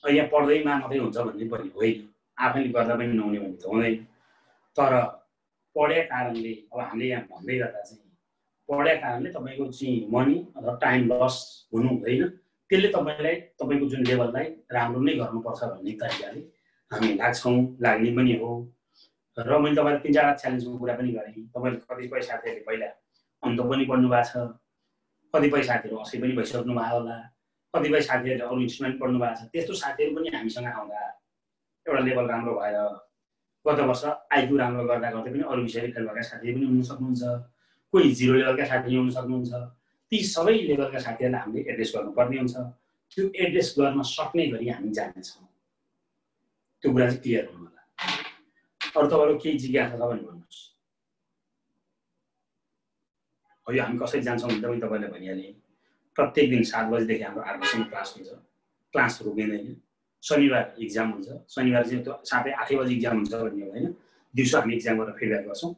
पर्यो यहाँ पढ्दैमा मात्रै हुन्छ भन्ने पनि होइन आफैले गर्दा पनि नहुने भन्ने त हुँदैन तर पढ्या कारणले अब हामीले यहाँ भन्दै गर्दा चाहिँ पढ्या कारणले तपाईँको चाहिँ मनी अथवा टाइम लस हुनु हुँदैन त्यसले तपाईँलाई तपाईँको जुन लेभललाई राम्रो नै गर्नुपर्छ भन्ने तरिकाले हामी लाग्छौँ लाग्ने पनि हो र मैले तपाईँलाई 3-4 च्यालेन्जको कुरा पनि गरेँ तपाईँले कतिपय साथीहरूले पहिला अन्त पनि पढ्नु भएको छ कतिपय साथीहरू 80 पनि भइसक्नु भयो होला कतिपय साथीहरूले अरू इन्स्ट्रुमेन्ट पढ्नु भएको छ त्यस्तो साथीहरू पनि हामीसँग आउँदा एउटा लेभल राम्रो भएर गत वर्ष आइक्यू राम्रो गर्दा गर्दै पनि अरू विषयले फेल भएका साथीहरू पनि हुन सक्नुहुन्छ कोही 0 लेभलका साथी हुन सक्नुहुन्छ ती सबै लेभलका साथीहरूलाई हामीले एड्रेस गर्नुपर्ने हुन्छ त्यो एड्रेस गर्न सक्ने गरी हामी जानेछौँ त्यो कुरा चाहिँ क्लियर हुनु होला अरू तपाईँहरू केही जिज्ञासा छ भने भन्नुहोस् यो हामी कसरी जान्छौँ भने पनि तपाईँले भनिहालेँ प्रत्येक दिन 7 बजेदेखि हाम्रो 8 बजीसम्म क्लास हुन्छ क्लास रोकिँदैन शनिबार इक्जाम हुन्छ शनिबार चाहिँ त्यो 7:30 बजे इक्जाम हुन्छ भन्ने हो हैन दिउँसो हामी इक्जाम गरेर फिडब्याक गर्छौँ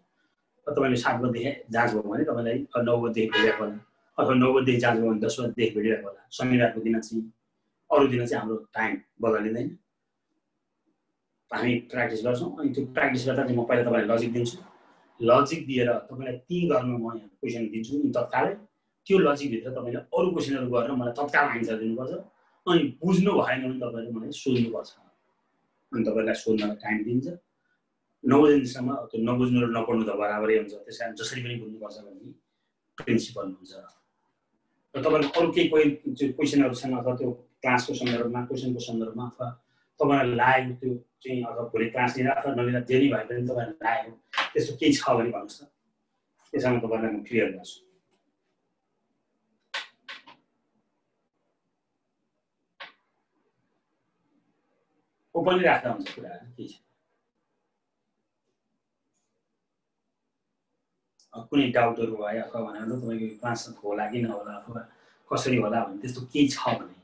तपाईले 7 बजेदेखि जाँच भयो भने तपाईलाई 9 बजेदेखि फिडब्याक होला अथवा 9 बजेदेखि जाँच भयो भने 10 बजेदेखि फिडब्याक होला शनिबारको दिन चाहिँ अरु दिन चाहिँ हाम्रो टाइम बदलिँदैन हामी प्र्याक्टिस गर्छौँ अनि त्यो प्र्याक्टिस गर्दा चाहिँ म पहिला तपाईलाई लजिक दिन्छु लजिक दिएर तपाईलाई ती गर्न म यहाँ क्वेशन दिन्छु नि तत्कालै त्यो लजिक भित्र तपाईले अरु क्वेशनहरु गरेर मलाई तत्काल आन्सर दिनुपर्छ अनि बुझ्नु भएन भने तपाईले मलाई सोध्नुपर्छ अनि तपाईलाई सोध्न टाइम दिन्छ 9 दिनसम्म त्यो नबुझ्नु र नपढ्नु त बराबरै हुन्छ त्यसकारण जसरी पनि बुझ्नुपर्छ भन्ने प्रिन्सिपल हुन्छ र तपाईले अरु केही क्वेशनहरु छन् अथवा त्यो क्लासको सन्दर्भमा क्वेशनको सन्दर्भमा अथवा तपाईलाई लागेको त्यो चाहिँ अथवा भोलि क्लास लिँदा अथवा नलिँदा जे नै भए पनि तपाईलाई लागेको त्यस्तो केही छ भने भन्नुस् त त्यसमा तपाईलाई म क्लियर गर्छु ओपनली राख्दा हुन्छ कुरा के छ कुनै डाउटहरु भयो अथवा भनेर तपाईको क्लास होला कि नहोला अथवा कसरी होला भन्ने त्यस्तो केही छ भने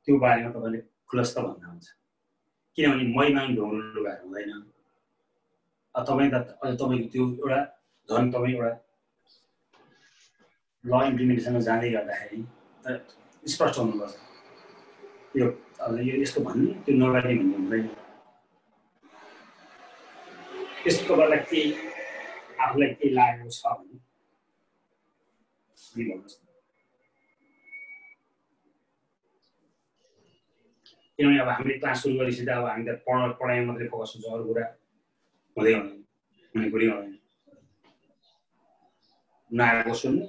त्यो बारेमा तपाईले खुलस्त भन्नु हुन्छ किनभने मैमा ढोंगो लुगाहरु हुँदैन तपाई त तपाईको त्यो एउटा झन् तपाई एउटा ल इम्प्लिमेन्टेसन जाँदै गर्दाखेरि स्पष्ट हुनुपर्छ यो यस्तो भन्ने त्यो नगर्ने भन्ने हुँदैन त्यसको बेला के आफूलाई के लागेको छ भने भन्नुहोस् किनभने अब हामीले क्लास सुरु गरेपछि त अब हामी त पढाइमा मात्रै फोकस हुन्छ अरू कुरा हुँदै हुने कुरै हुँदैन नआएको सुन्ने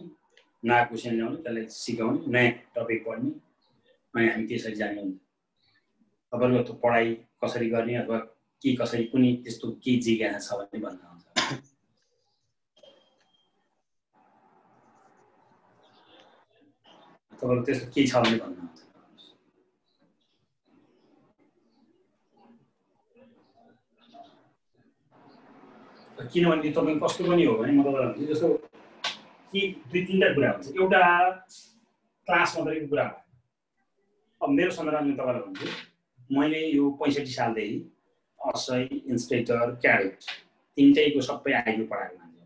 नआएको क्वेसन ल्याउने त्यसलाई सिकाउने नयाँ टपिक पढ्ने अनि हामी त्यसरी जाने हुन्छ तपाईहरुको त्यो पढाइ कसरी गर्ने अथवा के कसरी कुनै त्यस्तो केही जिज्ञासा छ भने भन्न हुन्छ तपाईहरु त्यस्तो केही छ भने भन्न हुन्छ किनभने तपाईं कस्तो पनि हो भने म तपाईहरुलाई जस्तो कि दुई तीनटा कुरा हुन्छ एउटा क्लास मात्रै कुरा हो अब मेरो सन्दर्भमा तपाईलाई भन्छु मैले यो 65 सालदेखि असै इन्स्पेक्टर क्याडेट तीनटैको सबै आइक्यू पढाएको मान्छे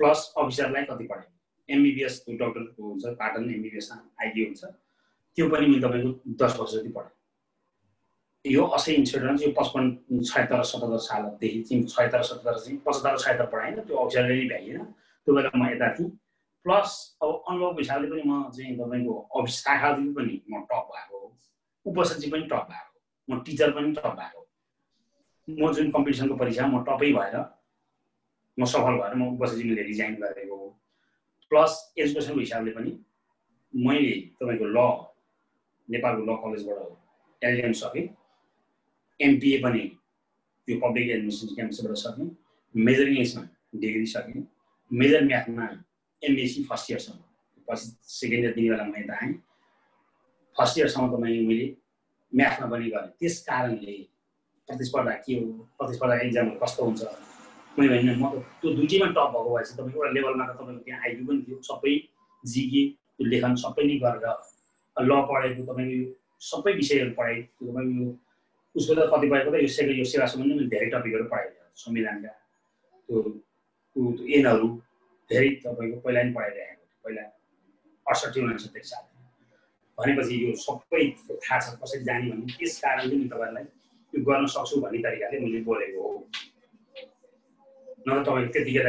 प्लस अफिसरलाई कति पढाए एमबीबीएस डाक्टर हुन्छ पाटन एमबीबीएस आइक्यू हुन्छ त्यो पनि मैले तपाईको 10 वर्ष जति पढाए यो असै इन्स्टिट्युटमा चाहिँ 55 76 77 सालदेखि चाहिँ 76 77 चाहिँ 75 76 पढाएन त्यो अफिसरले नै भ्याइएन त्यो बेला म यता थिएँ प्लस अब अनुभव हिसाबले पनि म चाहिँ तपाईको अफिस शाखादेखि पनि म टप भएको उपसचिव पनि टप भएको म टिचर पनि टप भएको म जुन कम्पिटिसनको परीक्षामा म टपै भएर म सफल भएर म उपसचिवले रिजाइन गरेको हो प्लस एजुकेसनको हिसाबले पनि मैले तपाईको ल नेपालको ल कलेजबाट एलएम सके एमपीए पनि त्यो पब्लिक एडमिनिस्ट्रेसन क्याम्पसबाट सके मेजर इङ्ग्लिसमा डिग्री सके मेजर म्याथमा एमएससी फर्स्ट इयरसम्म पछि सेकेन्ड इयर दिने बेला म यता आएँ फर्स्ट इयरसम्म त मैले म्याथमा पनि गरेँ त्यस कारणले प्रतिस्पर्धा के हो प्रतिस्पर्धा एक्जामहरू कस्तो हुन्छ मैले भने म त त्यो दुईटैमा टप भएको भएपछि तपाईको एउटा लेभलमा त तपाईको त्यहाँ आइक्यू पनि थियो सबै जिके त्यो लेखन सबै नै गरेर ल पढेको तपाईको सबै विषयहरू पढाइ तपाईको उसको त कतिपयको त यो सेवा सम्बन्धी धेरै टपिकहरू पढाइदियो संविधानका त्यो एनहरू धेरै तपाईको पहिला नि पढाइरहेको पहिला 68 69 साल भनेपछि यो सबै थाहा छ कसरी जाने भन्ने त्यस कारणले नि तपाईहरुलाई यो गर्न सक्छु भन्ने तरिकाले मैले बोलेको हो न त तपाईको त्यतिखेर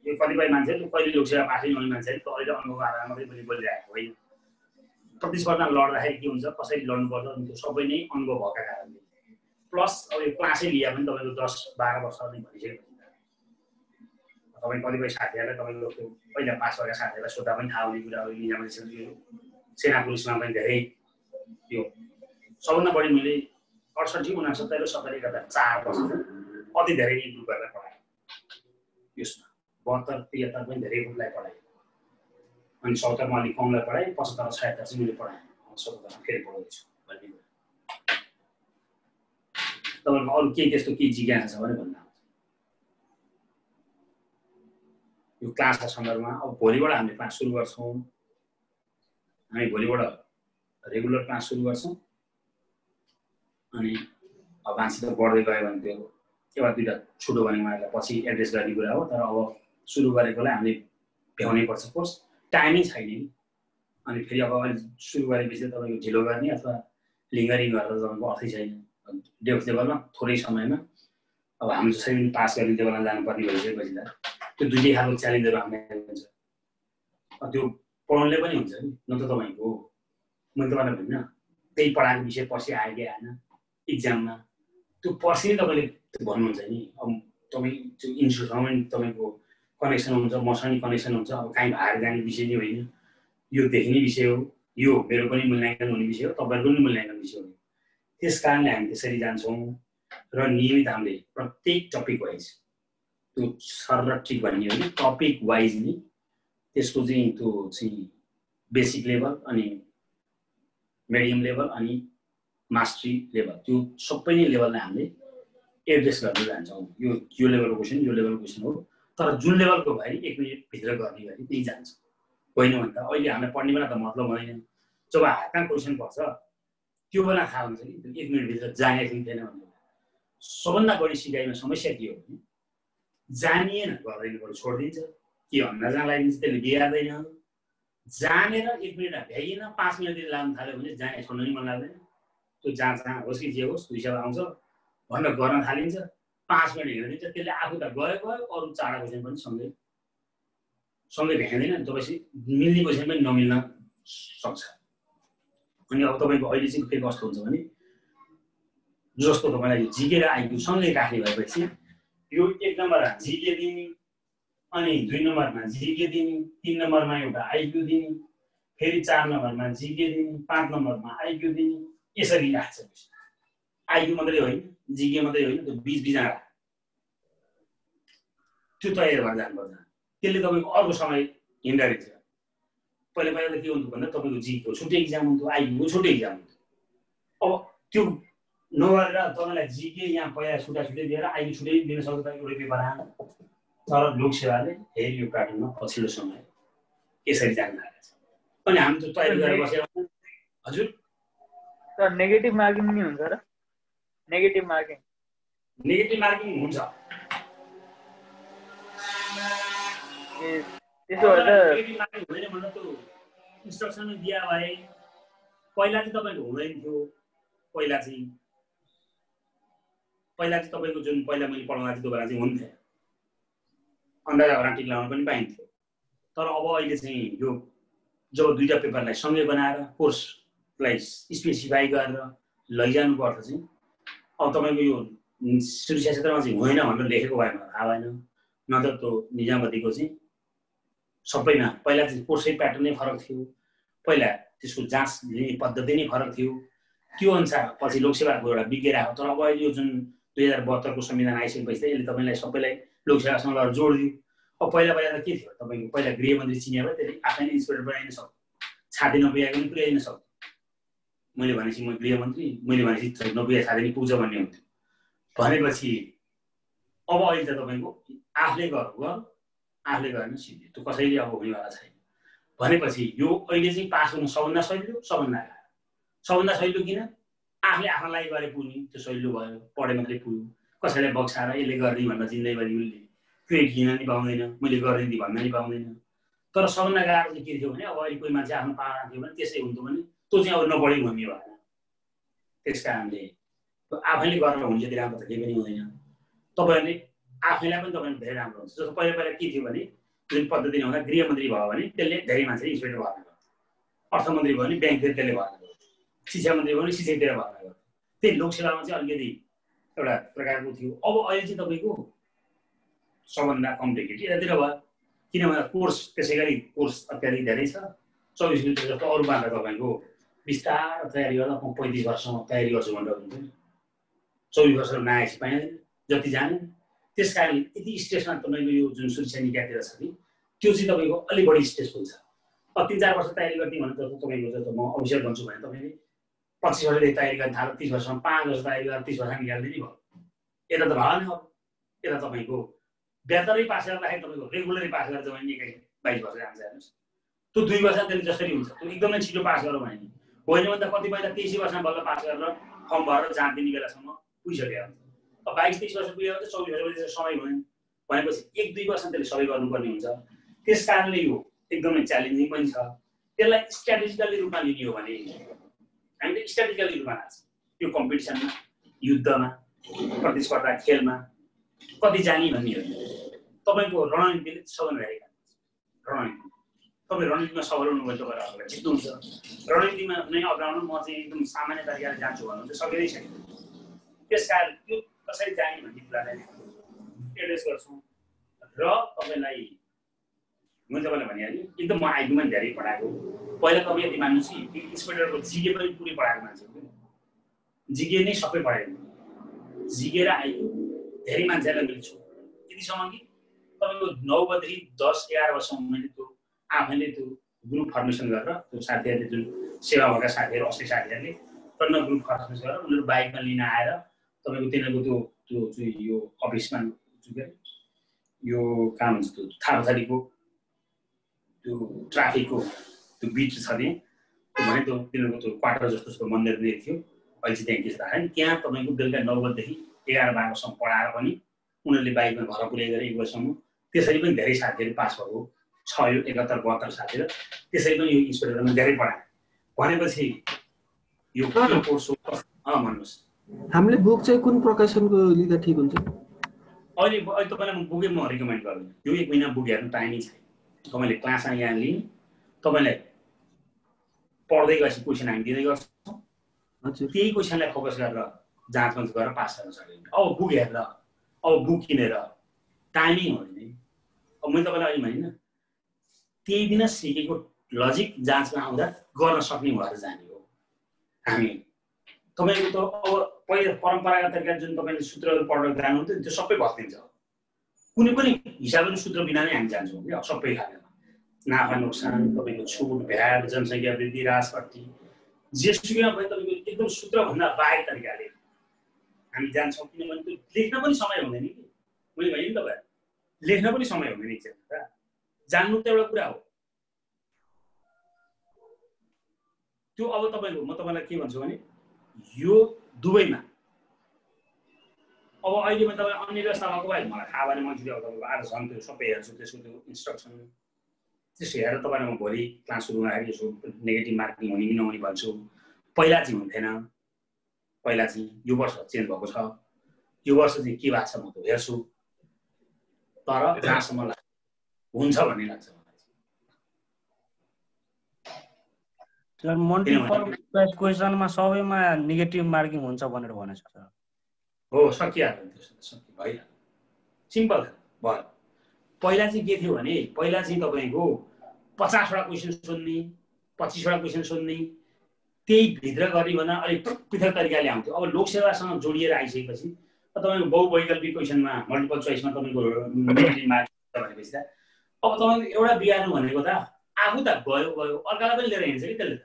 यो कतिपय मान्छेहरु कहिले लोकसेवा पासै नहुने मान्छेहरु त अहिले अनुभव आधारमा मात्रै बोलिरहेको होइन प्रतिस्पर्धा लड्दाखेरि के हुन्छ कसरी लड्नुपर्छ अनि त्यो सबै नै अनुभव भएका कारणले प्लस अब यो क्लासै लिया पनि तपाईको 10 12 वर्ष नै भइसक्यो तपाईँ कतिपय साथीहरुलाई तपाईको त्यो पहिला पास गरेका साथीहरुलाई सोध्दा पनि थाहा हुने कुरा हो लिजामा चाहिँ सेना पुलिसमा पनि धेरै यो सबभन्दा बढी मैले 68 69 र 70 गर्दा 4 वर्ष अति धेरै इम्प्रुभ गरेर पढाएँ यसमा 72 73 पनि धेरै ग्रुपलाई पढाएँ अनि 70 मा अलिक कमलाई पढाएँ 75 76 चाहिँ मैले पढाएँ 70 फेरि पढाउँछु भन्ने कुरा तपाईहरुको अरु के त्यस्तो के जिज्ञासा छ भने भन्नु यो क्लासको सन्दर्भमा अब भोलिबाट हामीले क्लास सुरु गर्छौं हामी भोलिबाट रेगुलर क्लास सुरु गर्छौं अनि अब मान्छे त बढ्दै गयो भने त्यो एउटा दुईवटा छुटो भने उहाँहरूलाई पछि एड्रेस गर्ने कुरा हो। तर अब सुरु गरेकोलाई हामीले भ्याउनै पर्छ कोर्स, टाइमै छैन नि। अनि फेरि अब अहिले सुरु गरेपछि तपाईँको ढिलो गर्ने अथवा लिङ्गरिङ गरेर तपाईँको अर्थै छैन। डेप्थ लेभलमा थोरै समयमा अब हाम्रो जसरी पनि पास गर्ने लेभलमा जानुपर्ने भइसकेपछि त त्यो दुईटै खालको च्यालेन्जहरू हामीलाई हुन्छ। त्यो पढाउनुले पनि हुन्छ नि, न त तपाईँको मैले तपाईँलाई भनिनँ त्यही पढाएको विषय पर्सि आयो कि आएन इक्जाममा, त्यो पर्सि नै तपाईँले भन्नुहुन्छ नि। अब तपाईँ त्यो इन्स्टिट्युटसँग पनि तपाईँको कनेक्सन हुन्छ, मसँग कनेक्सन हुन्छ। अब काहीँ बाहिर जाने विषय नै होइन, यो देखिने विषय हो, यो मेरो पनि मूल्याङ्कन हुने विषय हो, तपाईँहरूको पनि मूल्याङ्कन विषय हो। त्यस कारणले हामी त्यसरी जान्छौँ र नियमित हामीले प्रत्येक टपिक वाइज त्यो सर र ट्रिक भन्ने हो कि टपिक वाइज नि त्यसको चाहिँ त्यो चाहिँ बेसिक लेभल अनि मिडियम लेभल अनि मास्टरी लेभल त्यो सबै नै लेभललाई हामीले एड्रेस गर्न जान्छौँ। यो लेभलको क्वेसन यो लेभलको क्वेसन हो, तर जुन लेभलको भए 1 मिनटभित्र गर्ने गरी त्यही जान्छ। होइन भने त अहिले हामीलाई पढ्ने बेला त मतलब हुँदैन। जब हातमा क्वेसन पर्छ त्यो बेला थाहा हुन्छ कि 1 मिनटभित्र जाने कि थिएन भन्ने। सबभन्दा बढी सिकाइमा समस्या के हो भने जानिएन गर्दैन, बरु छोडिदिन्छ, के भन्दा जहाँ लगाइदिन्छ त्यसले बिगार्दैन। जानेर 1 मिनट भ्याइएन 5 मिनटतिर लाग्नु थाल्यो भने जाने छोड्नु नि मन लाग्दैन। त्यो जहाँ होस् कि जे होस् दुई सेवा आउँछ भनेर गर्न थालिन्छ, 5 मिनट हिँड्दिन्छ, त्यसले आफू त गयो अरू 4 क्वेसन पनि सँगै भ्याइँदैन। तपाईँपछि मिल्ने क्वेसन पनि नमिल्न सक्छ। अनि अब तपाईँको अहिले चाहिँ के कस्तो हुन्छ भने जस्तो तपाईँलाई यो जिके र आइक्यू सँगै राख्ने भएपछि यो 1 नम्बरमा जिके दिने, अनि 2 नम्बरमा जिके दिने, 3 नम्बरमा एउटा आइक्यू दिने, फेरि 4 नम्बरमा जिके दिने, 5 नम्बरमा आइक्यू दिने, यसरी राख्छ। आइक्यू मात्रै होइन, जिके मात्रै होइन, त्यो बिचमा त्यो तयार भएर जानुपर्छ। त्यसले तपाईँको अर्को समय हिँड्दा रहेछ। पहिला त के हुन्थ्यो भन्दा तपाईँको जिकेको छुट्टै इक्जाम हुन्थ्यो, आइक्यूको छुट्टै इक्जाम हुन्थ्यो। अब त्यो नगरेर तपाईँलाई जिके यहाँ पहिला छुट्टै दिएर आइक्यू छुट्टै दिन सक्छ त एउटै पेपर आएन। तर लोकसेवाले फेरि यो प्याटर्नमा पछिल्लो समय यसरी जान लागेको छ। अनि हामी त्यो तयारी गरेर बसेर हजुर सर नेगेटिभ मार्किङ नि हुन्छ र? नेगेटिभ मार्किङ हुन्छ। त्यसो भए नेगेटिभ मार्किङ हुँदैन भन्दा त्यो इन्स्ट्रक्सन दिया भए पहिला चाहिँ तपाईँको हुँदैन थियो। पहिला चाहिँ तपाईँको जुन पहिला मैले पढाउँदा चाहिँ त्यो बेला चाहिँ हुन्थ्यो, अन्दाजा भएर टिक लगाउन पनि पाइन्थ्यो। तर अब अहिले चाहिँ यो जब दुईटा पेपरलाई सँगै बनाएर कोर्सलाई स्पेसिफाई गरेर लैजानुको अर्थ चाहिँ अब तपाईँको यो सुरक्षा क्षेत्रमा चाहिँ हुँदैन भनेर लेखेको भए मलाई थाहा भएन। नत्र त्यो निजामतीको चाहिँ सबैमा पहिला चाहिँ कोर्सै प्याटर्नै फरक थियो, पहिला त्यसको जाँच लिने पद्धति नै फरक थियो। त्यो अनुसार पछि लोकसेवाको एउटा विज्ञ राख्यो। तर अब अहिले यो जुन 2072 को संविधान आइसकेपछि यसले तपाईँलाई सबैलाई लोकसेवासँग लगेर जोडिदियो। अब पहिला त के थियो तपाईँको पहिला गृहमन्त्री चिनिया भए त्यसले आफैले इन्सपेक्टर बनाइन सक्थ्यो, छाती नपुगेको पनि पुर्याइन सक्थ्यो। मैले भनेपछि म गृहमन्त्री, मैले भनेपछि नपुगे छाती नि पुग्छ भन्ने हुन्थ्यो। भनेपछि अब अहिले त तपाईँको आफूले गरेन सिद्धि, त्यो कसैले अब हुनेवाला छैन। भनेपछि यो अहिले चाहिँ पास हुनु सबभन्दा सजिलो, सबभन्दा सजिलो किन? आफूले आफ्नो लागि गरे पुग्ने त्यो सजिलो भयो, पढे मात्रै पुग्यो। कसैलाई बक्साएर यसले गर्ने भनेर जिन्दगीभरि उसले क्रेडिट लिन नि पाउँदैन, मैले गरिदिएँ भन्न नि पाउँदैन। तर सबभन्दा गाह्रो चाहिँ के थियो भने अब अहिले कोही मान्छे आफ्नो पावर थियो भने त्यसै हुन्थ्यो भने त्यो चाहिँ अब नपढेको भन्ने भएन। त्यस कारणले आफैले गरेर हुन्छ त्यति राम्रो त केही पनि हुँदैन। तपाईँहरूले आफैलाई पनि तपाईँले धेरै राम्रो हुन्छ। जस्तो पहिला के थियो भने जुन पद्धति नहुँदा गृहमन्त्री भयो भने त्यसले धेरै मान्छेले इन्सपेक्टर भर्ना गर्थ्यो, अर्थमन्त्री भयो भने ब्याङ्कतिर त्यसले भर्ना गर्थ्यो, शिक्षा मन्त्री भयो भने शिक्षकतिर भर्ना गर्थ्यो। त्यही लोकसेवामा चाहिँ अलिकति एउटा प्रकारको थियो। अब अहिले चाहिँ तपाईँको सबभन्दा कम्प्लिकेटेड यतातिर भयो, किनभने कोर्स त्यसै गरी कोर्स अत्याधिक धेरै छ। 24 मिनट जस्तो अरूमा त तपाईँको बिस्तार तयारी गर्दा 35 वर्षसम्म तयारी गर्छु भनेर हुन्थ्यो। 24 वर्ष नआएपछि पाइँदैन जति जाने। त्यस कारणले यति स्टेजमा तपाईँको यो जुन सुरक्षा निकायतिर छ कि त्यो चाहिँ तपाईँको अलिक बढी स्टेजफुल छ। अब 3-4 वर्ष तयारी गर्ने भने त तपाईँको जस्तो म अफिसर बन्छु भने तपाईँले 25 वर्षदेखि तयारी गर्न थाल्यो, 30 वर्षमा 5 वर्ष तयारी गरेर 30 वर्ष निकाल्दिने भयो। यता त भएन। अब यता तपाईँको बेहतरै पास गर्दाखेरि तपाईँको रेगुलरै पास गरेर भने 21-22 वर्ष जान्छ हेर्नुहोस्। त्यो 2 वर्ष त्यसले जसरी हुन्छ त्यो एकदमै छिटो पास गरौँ भने होइन भने त कतिपय त 23 वर्षमा बल्ल पास गरेर फर्म भरेर जाँच दिने बेलासम्म पुगिसकेको हुन्छ। अब 22-23 वर्ष पुग्यो भने 24 वर्षपछि समय हुँदैन भनेपछि 1-2 वर्ष त्यसले सबै गर्नुपर्ने हुन्छ। त्यस कारणले यो एकदमै च्यालेन्जिङ पनि छ। त्यसलाई स्ट्राटेजिकली रूपमा लिने हो भने हामीले स्ट्राटेजिकली रूपमा लान्छ यो कम्पिटिसनमा, युद्धमा, प्रतिस्पर्धा, खेलमा कति जाने भन्ने हो। तपाईँको रणनीतिले सबभन्दा धेरै काम गर्छ। रणनीति तपाईँ रणनीतिमा सफल हुनुभयो तपाईँ अगाडि जित्नुहुन्छ। रणनीतिमा नै अगाउनु म चाहिँ एकदम सामान्य तरिकाले जान्छु भन्नु चाहिँ सकिँदै छैन। त्यस कारण त्यो कसरी जाने भन्ने कुरालाई एड्रेस गर्छौँ। र तपाईँलाई मैले तपाईँलाई भनिहालेँ एकदम म आइक्यू पनि धेरै पढाएको। पहिला तपाईँ यति मान्नुहोस् कि इन्सपेक्टरको जिके पनि पुरै पढाएको मान्छे हो। जिके नै सबै पढाएको। जिके र आइक्यू धेरै मान्छेहरूलाई मैले छु यतिसम्म कि तपाईँको 9 बजेदेखि 10-11 वर्षसम्म मैले त्यो आफैले त्यो ग्रुप फर्मेसन गरेर त्यो साथीहरूले जुन सेवा भएका साथीहरू अस्ति साथीहरूले टन्न ग्रुप फर्मेसन गरेर उनीहरू बाइकमा लिन आएर तपाईँको तिनीहरूको त्यो यो अफिसमा यो काम हुन्छ त्यो थापाथलीको त्यो ट्राफिकको त्यो बिच छ भने त्यो तिनीहरूको त्यो क्वार्टर जस्तो मन्दिर दिएको थियो। अहिले चाहिँ त्यहाँ के छ भने त्यहाँ तपाईँको बेलुका 9 बजेदेखि 11-12 वर्षसम्म पढाएर पनि उनीहरूले बाइकमा घर पुर्याइ गरे 1 वर्षसम्म। त्यसरी पनि धेरै साथीहरू पास भएको छ यो 71-72 साथीहरू। त्यसरी पनि यो इन्सपेक्टरमा धेरै पढाए भनेपछि यो कोर्स भन्नुहोस् हामीले बुक चाहिँ कुन प्रकाशनको लिँदा ठिक हुन्छ? अहिले तपाईँलाई म बुकै म रिकमेन्ड गर्दिनँ। यो 1 महिना बुक हेर्नु टाइमै छैन। तपाईँले क्लासमा यहाँ लिनु, तपाईँलाई पढ्दै गएपछि क्वेसन हामी दिँदै गर्छौँ। त्यही क्वेसनलाई फोकस गरेर जाँच गरेर पास गर्न सकिन्छ। अब बुक हेरेर अब बुक किनेर टाइमिङ हो नि। अब मैले तपाईँलाई अहिले भनिनँ त्यही दिन सिकेको लजिक जाँचमा आउँदा गर्न सक्ने भएर जाने हो हामी। तपाईँको त अब पहिला परम्परागत तरिका जुन तपाईँले सूत्रहरू पढेर जानुहुन्थ्यो त्यो सबै भत्किन्छ। कुनै पनि हिसाबले सूत्र बिना नै हामी जान्छौँ क्या सबै खालमा। नाफा नोक्सान, तपाईँको छुट, भ्याट, जनसङ्ख्या वृद्धि, राजपट्टि जेसुकैमा पनि तपाईँको एकदम सूत्रभन्दा बाहेक तरिकाले हामी जान्छौँ। किनभने त्यो लेख्न पनि समय हुँदैन कि मैले भने नि तपाईँ लेख्न पनि समय हुँदैन एकचोटि। जान्नु त एउटा कुरा हो त्यो। अब तपाईँको म तपाईँलाई के भन्छु भने यो दुबईमा अब अहिले म तपाईँ अन्य व्यवस्था भएको भए मलाई थाहा भएन। मैले तपाईँको आज झन् त्यो सबै हेर्छु त्यसको त्यो इन्स्ट्रक्सन त्यसो हेरेर तपाईँलाई म भोलि क्लास सुरु हुँदाखेरि यसो नेगेटिभ मार्किङ हुने कि नहुने भन्छु। पहिला चाहिँ हुन्थेन। पहिला चाहिँ यो वर्ष चेन्ज भएको छ। यो वर्ष चाहिँ के भएको छ म त हेर्छु। तर जहाँसम्म लाग्छ हुन्छ भन्ने लाग्छ मलाई। सर मल्टिपल चोइस क्वेसनमा सबैमा नेगेटिभ मार्किङ हुन्छ भनेर भनेछ सर। हो सकिहाल्यो त्यो भइहाल्यो। सिम्पल भयो। पहिला चाहिँ के थियो भने पहिला चाहिँ तपाईँको 50वटा क्वेसन सोध्ने 25वटा क्वेसन सोध्ने त्यही भित्र गर्ने भन्दा अलिक पृथक तरिकाले आउँथ्यो। अब लोकसेवासँग जोडिएर आइसकेपछि तपाईँको बहुवैकल्पिक क्वेसनमा मल्टिपल चोइसमा तपाईँको नेगेटिभ मार्किङ भनेपछि त अब तपाईँको एउटा बिगार्नु भनेको त आफू त गयो अर्कालाई पनि लिएर हिँड्छ कि त्यसले त।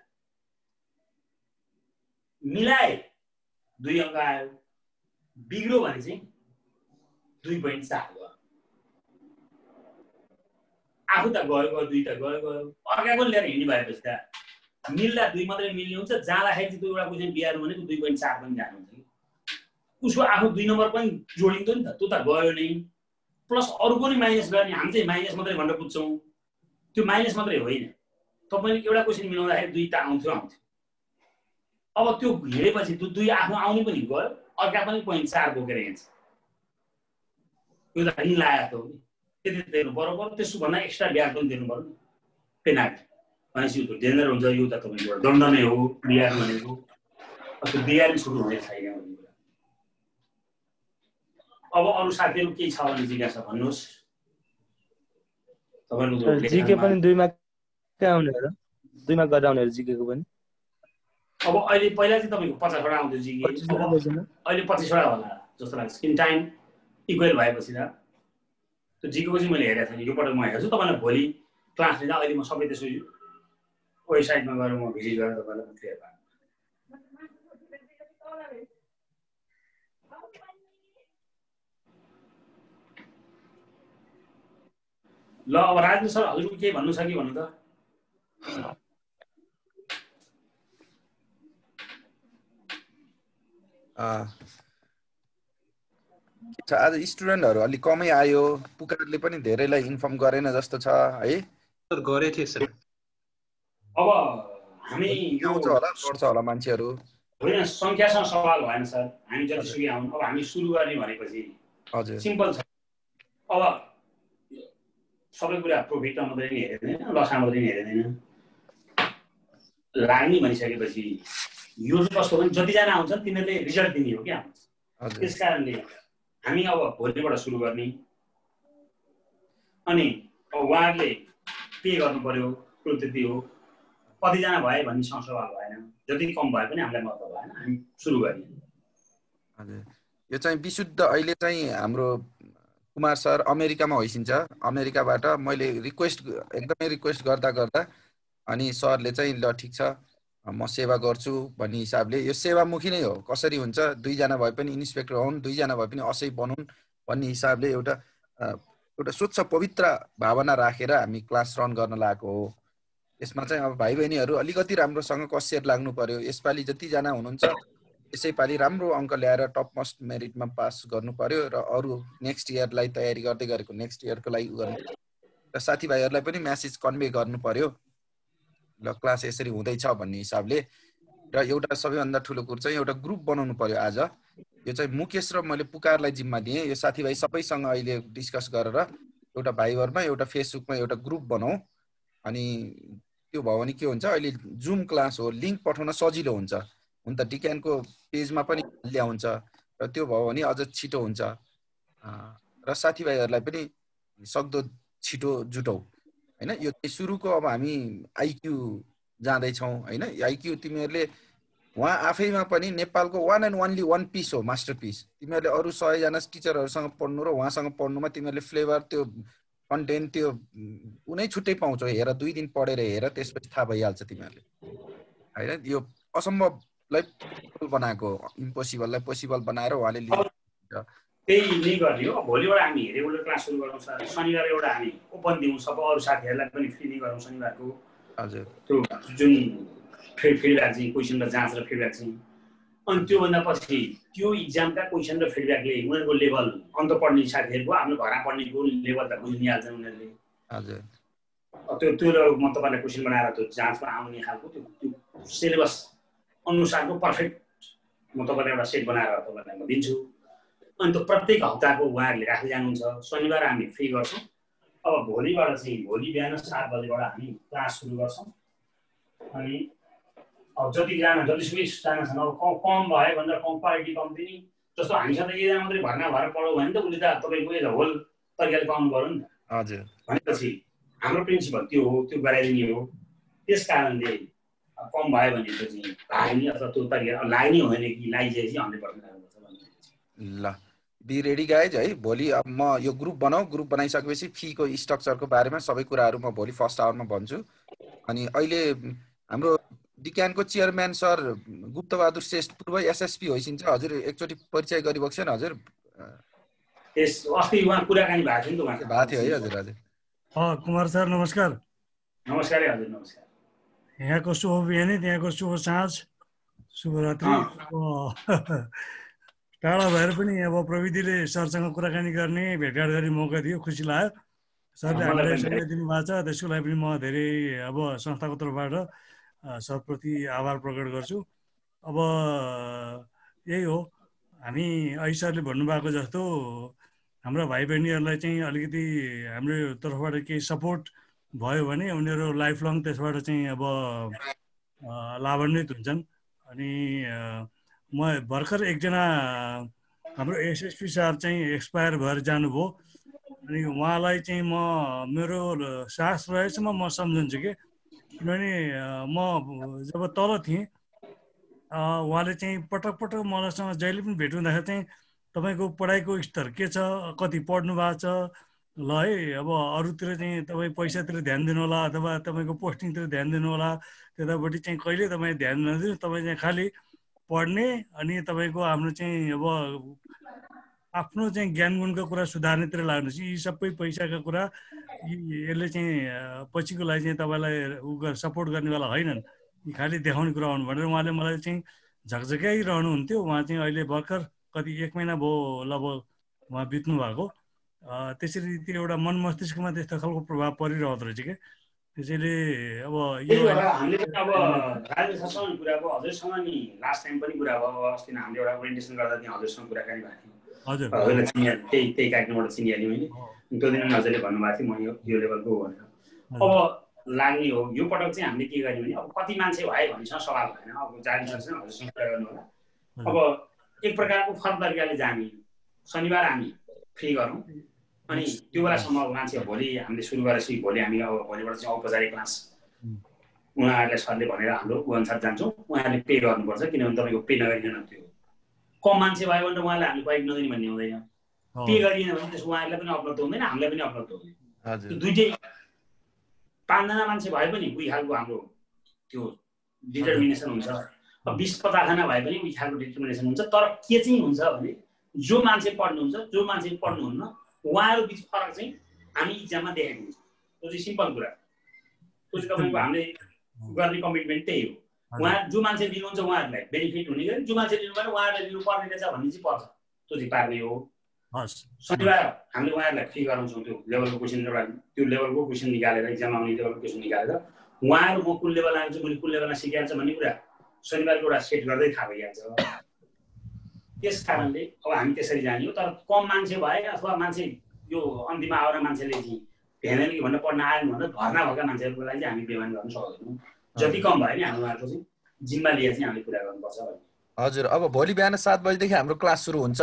मिलाए 2 अङ्क आयो, बिग्रो भने चाहिँ 2.4 भयो। आफू त गयो 2 त गयो अर्काको लिएर हिँड्ने भएपछि त मिल्दा 2 मात्रै मिल्ने हुन्छ। जाँदाखेरि चाहिँ 2वटा क्वेसन बिगार्नु भनेको 2.4 पनि जानुहुन्छ कि उसको आफू 2 नम्बर पनि जोडिन्थ्यो नि त। त्यो त गयो नै प्लस अरू पनि माइनस गर्ने। हामी चाहिँ माइनस मात्रै भनेर बुझ्छौँ। त्यो माइनस मात्रै होइन। तपाईँले एउटा क्वेसन मिलाउँदाखेरि 2 त आउँथ्यो। अब त्यो हेरेपछि 2 आफ्नो आउने पनि गयो अर्का पनि 0.4 बोकेर हिँड्छ। यो त ऋण लागेको हो नि त्यति दिनु बराबर। त्यसो भन्दा एक्स्ट्रा ब्याज पनि दिनु पर्यो पेनाल्टी भनेपछि यो डेन्जर हुन्छ। यो त तपाईँको दण्ड नै हो बिहार भनेको। त्यो बिहार सुरु हुने छैन भन्ने कुरा। अब अरू साथीहरू केही छ भने जिज्ञासा भन्नुहोस्। तपाईँको जिके पनि 2मा के आउने हो र? 2मा गरेर आउने हो जिके को पनि? अब अहिले पहिला चाहिँ तपाईँको 50वटा आउँथ्यो जिके। अहिले 25वटा होला जस्तो लाग्छ। किन टाइम इक्वेल भएपछि त त्यो जिकेको चाहिँ मैले हेरेको थिएँ। यो पटक म हेर्छु। तपाईँलाई भोलि क्लास लिँदा अहिले म सबै त्यसो वेबसाइटमा गएर म भिजिट गरेर तपाईँलाई क्लियर पार्छु। ल अब राजेन्द्र सर हजुरको केही भन्नु छ कि भन्नु त? आज स्टुडेन्टहरु अलि कमै आयो, पुकारले पनि धेरैलाई इन्फर्म गरेन जस्तो छ है। सर गरे थिए सर। अब हामी यो आउँछ होला, गर्छ होला मान्छेहरु। होइन, संख्यासँग सवाल भएन सर, हामी जतिसुकै आउँ। अब हामी सुरु गर्ने भनेपछि हजुर सिम्पल छ। अब सबै कुरा प्रोफिटमा मात्रै नि हेर्दैन, लसमा मात्रै नि हेर्दैन। लाग्ने भनिसकेपछि यो चाहिँ कस्तो भने जतिजना आउँछन् तिनीहरूले रिजल्ट दिने हो क्या। त्यस कारणले हामी अब भोलिबाट सुरु गर्ने। अनि अब उहाँहरूले पे गर्नु पर्यो, कुरो त्यति हो। कतिजना भए भन्ने सवाल भएन, जति कम भए पनि हामीलाई मतलब भएन, हामी सुरु गर्ने। हजुर, यो चाहिँ विशुद्ध अहिले चाहिँ हाम्रो कुमार सर अमेरिकामा होइसिन्छ। अमेरिकाबाट मैले एकदमै रिक्वेस्ट गर्दा अनि सरले चाहिँ ल ठिक छ म सेवा गर्छु भन्ने हिसाबले, यो सेवामुखी नै हो। कसरी हुन्छ, 2 जना भए पनि इन्सपेक्टर हुन्, 2 जना भए पनि असै बनुन् भन्ने हिसाबले एउटा स्वच्छ पवित्र भावना राखेर हामी क्लास रन गर्न लागेको हो। यसमा चाहिँ अब भाइ बहिनीहरु अलिकति राम्रोसँग कसियर लाग्नु पर्यो। यसपालि जतिजना हुनुहुन्छ यसैपालि राम्रो अङ्क ल्याएर टप मोस्ट मेरिटमा पास गर्नु पर्यो र अरु नेक्स्ट इयरलाई तयारी गर्दै गरेको नेक्स्ट इयरको लागि गर्नु र साथीभाइहरुलाई पनि मेसेज कन्भे गर्नु पर्यो। ल क्लास यसरी हुँदैछ भन्ने हिसाबले। र एउटा सबैभन्दा ठुलो कुरा चाहिँ एउटा ग्रुप बनाउनु पर्यो। आज यो चाहिँ मुकेश र मैले पुकारलाई जिम्मा दिएँ। यो साथीभाइ सबैसँग अहिले डिस्कस गरेर एउटा भाइबरमा एउटा फेसबुकमा एउटा ग्रुप बनाऊ। अनि त्यो भयो भने के हुन्छ, अहिले जुम क्लास हो, लिंक पठाउन सजिलो हुन्छ। हुन त डिक्यानको पेजमा पनि ल्याउँछ र त्यो भयो भने अझ छिटो हुन्छ। र साथीभाइहरुलाई पनि सक्दो छिटो जुटौ हैन। यो सुरुको अब हामी आईक्यू जाँदै छौं हैन। आईक्यू तिमीहरुले वहाँ आफैमा पनि नेपालको one and only one piece हो, मास्टरपिस। तिमीहरुले अरु 100 जना टिचरहरुसँग पढ्नु र उहाँसँग पढ्नुमा तिमीहरुले फ्लेभर, त्यो कन्टेन्ट, त्यो कुनै छुट्टै पाउँछौ। हेर 2 दिन पढेर हेर, त्यसपछि थाहा भइहाल्छ तिमीहरुले हैन। यो असम्भवलाई पोसिबल बनाएको, इम्पोसिबललाई पोसिबल बनाएर उहाँले त्यही नै गर्ने हो। भोलिबाट हामी रेगुलर क्लास सुरु गरौँ सर। शनिबार एउटा हामी ओपन दिउँ, सबै अरु साथीहरुलाई पनि फ्री नै गरौँ शनिबारको। हजुर, त्यो जुन फिडब्याक चाहिँ क्वेशन र जाँच र फिडब्याक चाहिँ, अनि त्यो भन्दा पछि त्यो एक्जामका क्वेशन र फिडब्याकले उनीहरुको लेभल, अन्त पढ्ने साथीहरुको आफ्नो घरमा पढ्नेको लेभल त बुझिहाल्छन् उनीहरुले। हजुर, त्यो म तपाईलाई क्वेशन बनाएर त्यो जाँचमा आउने खालको त्यो सिलेबस अनुसारको पर्फेक्ट म तपाईलाई एउटा सेट बनाएर तपाईलाई म दिन्छु। अनि त्यो प्रत्येक हप्ताको उहाँहरूले राख्दै जानुहुन्छ। शनिबार हामी फ्री गर्छौँ। अब भोलिबाट चाहिँ भोलि बिहान 7 बजेबाट हामी क्लास सुरु गर्छौँ। अनि अब जतिसुकै जना छन्, अब कम भयो भनेर कम क्वालिटी कम्ती नि, जस्तो हामीसँग त एकजना मात्रै भर्ना भएर पढौँ भने त उसले त तपाईँको एज अ होल तरिकाले पाउनु पर्यो नि त। हजुर, भनेपछि हाम्रो प्रिन्सिपल त्यो हो, त्यो गराइदिने हो। त्यस कारणले कम भयो भने चाहिँ लाग्ने अथवा त्यो तरिका लाग्ने हो भने कि लागिसकेपछि 100% लाग्नुपर्छ भन्ने। ल बी रेडी गाइज है। भोलि अब म यो ग्रुप बनाऊ। ग्रुप बनाइसकेपछि फीको स्ट्रक्चरको बारेमा सबै कुराहरू म भोलि फर्स्ट आवरमा भन्छु। अनि अहिले हाम्रो डिक्यानको चेयरम्यान सर गुप्तबहादुर श्रेष्ठ पूर्व एसएसपी होइसिन्छ। हजुर एकचोटि परिचय गरिबक्छ न हजुर। अस्ति उहाँ कुराकानी भएको थियो नि त, उहाँ भएको थियो है। हजुर हजुर। कुमार सर नमस्कार। नमस्कार हजुर, नमस्कार। यहाँको शुभ बिहानी, त्यहाँको शुभ साँझ, शुभरात्रि। टाढा भएर पनि अब प्रविधिले सरसँग कुराकानी गर्ने, भेटघाट गर्ने मौका दियो, खुसी लाग्यो। सरले हामीलाई समय दिनुभएको छ, त्यसको लागि पनि म धेरै अब संस्थाको तर्फबाट सरप्रति आभार प्रकट गर्छु। अब यही हो, हामी अहिले सरले भन्नुभएको जस्तो हाम्रा भाइ बहिनीहरूलाई चाहिँ अलिकति हाम्रो तर्फबाट केही सपोर्ट भयो भने उनीहरू लाइफ लङ त्यसबाट चाहिँ अब लाभान्वित हुन्छन्। अनि म भर्खर एकजना हाम्रो एसएसपी सर चाहिँ एक्सपायर भएर जानुभयो। अनि उहाँलाई चाहिँ म मेरो सास रहेसम्म म सम्झन्छु कि, किनभने म जब तल थिएँ उहाँले चाहिँ पटक पटक मलाईसँग जहिले पनि भेट हुँदाखेरि चाहिँ तपाईँको पढाइको स्तर के छ, कति पढ्नु भएको छ, ल है अब अरूतिर चाहिँ तपाईँ पैसातिर ध्यान दिनु होला अथवा तपाईँको पोस्टिङतिर ध्यान दिनु होला, त्यतापट्टि चाहिँ कहिले तपाईँ ध्यान नदिनु, तपाईँ चाहिँ खालि पढ्ने अनि तपाईँको हाम्रो चाहिँ अब आफ्नो चाहिँ ज्ञान गुणको कुरा सुधार्नेतिर लाग्नुहोस्। यी सबै पैसाका कुरा यसले चाहिँ पछिको लागि चाहिँ तपाईँलाई सपोर्ट गर्नेवाला होइनन्, खालि देखाउने कुरा हुनु भनेर उहाँले मलाई चाहिँ झकझक्याइरहनुहुन्थ्यो। उहाँ चाहिँ अहिले भर्खर कति 1 महिना भयो लगभग उहाँ बित्नु भएको। त्यसरी त्यो एउटा मन मस्तिष्कमा त्यस्तो खालको प्रभाव परिरहेको रहेछ क्या। त्यसैले अब यो हामीले अब राजेश सरसँग कुरा भयो, हजुरसँग नि लास्ट टाइम पनि कुरा भयो। अस्ति हामीले एउटा ओरिएन्टेसन गर्दा त्यहाँ हजुरसँग कुराकानी भएको थियो। हजुर हजुरलाई चिनिया त्यही कार्यक्रमबाट चिनिहाल्यो मैले। त्यो दिन हजुरले भन्नुभएको थियो म यो लेभलको भनेर। अब लाग्ने हो यो पटक चाहिँ हामीले के गर्यौँ भने अब कति मान्छे भयो भन्नेसँग सवाल भएन। अब जारी सरसँग हजुरसँग कुरा गर्नु होला। अब एक प्रकारको फरक तरिकाले जाने, शनिबार हामी फ्री गरौँ अनि त्यो बेलासम्म मान्छे भोलि हामीले सुरु गरेपछि भोलि हामी अब भोलिबाट चाहिँ औपचारिक क्लास उहाँहरूले सरले भनेर हाम्रो अनुसार जान्छौँ। उहाँहरूले पे गर्नुपर्छ किनभने तपाईँको पे नगरिकन त्यो कम मान्छे भयो भने उहाँले हामीले प्रयोग नदिने भन्ने हुँदैन। पे गरिएन भने त्यसको उहाँहरूलाई पनि उपलब्ध हुँदैन, हामीलाई पनि उपलब्ध हुँदैन। त्यो दुइटै 5 जना मान्छे भए पनि उही खालको हाम्रो त्यो डिटर्मिनेसन हुन्छ। अब 20-50 जना भए पनि उही खालको डिटर्मिनेसन हुन्छ। तर के चाहिँ हुन्छ भने जो मान्छे पढ्नुहुन्छ जो मान्छे पढ्नुहुन्न उहाँहरू बिच फरक चाहिँ हामी इक्जाममा देखेको हुन्छ। त्यो चाहिँ सिम्पल कुरा। त्यो चाहिँ तपाईँको हामीले गर्ने कमिटमेन्ट त्यही हो। उहाँ जो मान्छे लिनुहुन्छ उहाँहरूलाई बेनिफिट हुने गरी, जो मान्छे लिनु भएन उहाँहरूले लिनु पर्ने रहेछ भन्ने चाहिँ पर्छ। त्यो चाहिँ पार्ने हो। शनिबार हामीले उहाँहरूलाई फ्री गराउँछौँ। त्यो लेभलको क्वेसन एउटा त्यो लेभलको क्वेसन निकालेर इक्जाम आउने लेभलको क्वेसन निकालेर उहाँहरू म कुन लेभल आउँछु मैले कुन लेभलमा सिकाइहाल्छ भन्ने कुरा शनिबारको एउटा सेट गर्दै थाहा भइहाल्छ। त्यस कारणले अब हामी त्यसरी जाने हो। तर कम मान्छे भए अथवा मान्छे यो अन्तिममा आएर मान्छेले चाहिँ भेनेन कि भनेर पढ्न आएन भनेर भर्ना भएका मान्छेहरूको लागि चाहिँ हामी बेमान गर्न सक्दैनौँ। जति कम भयो नि हामी उहाँहरूको चाहिँ जिम्मा लिएर चाहिँ हामीले कुरा गर्नुपर्छ भन्ने। हजुर, अब भोलि बिहान 7 बजेदेखि हाम्रो क्लास सुरु हुन्छ।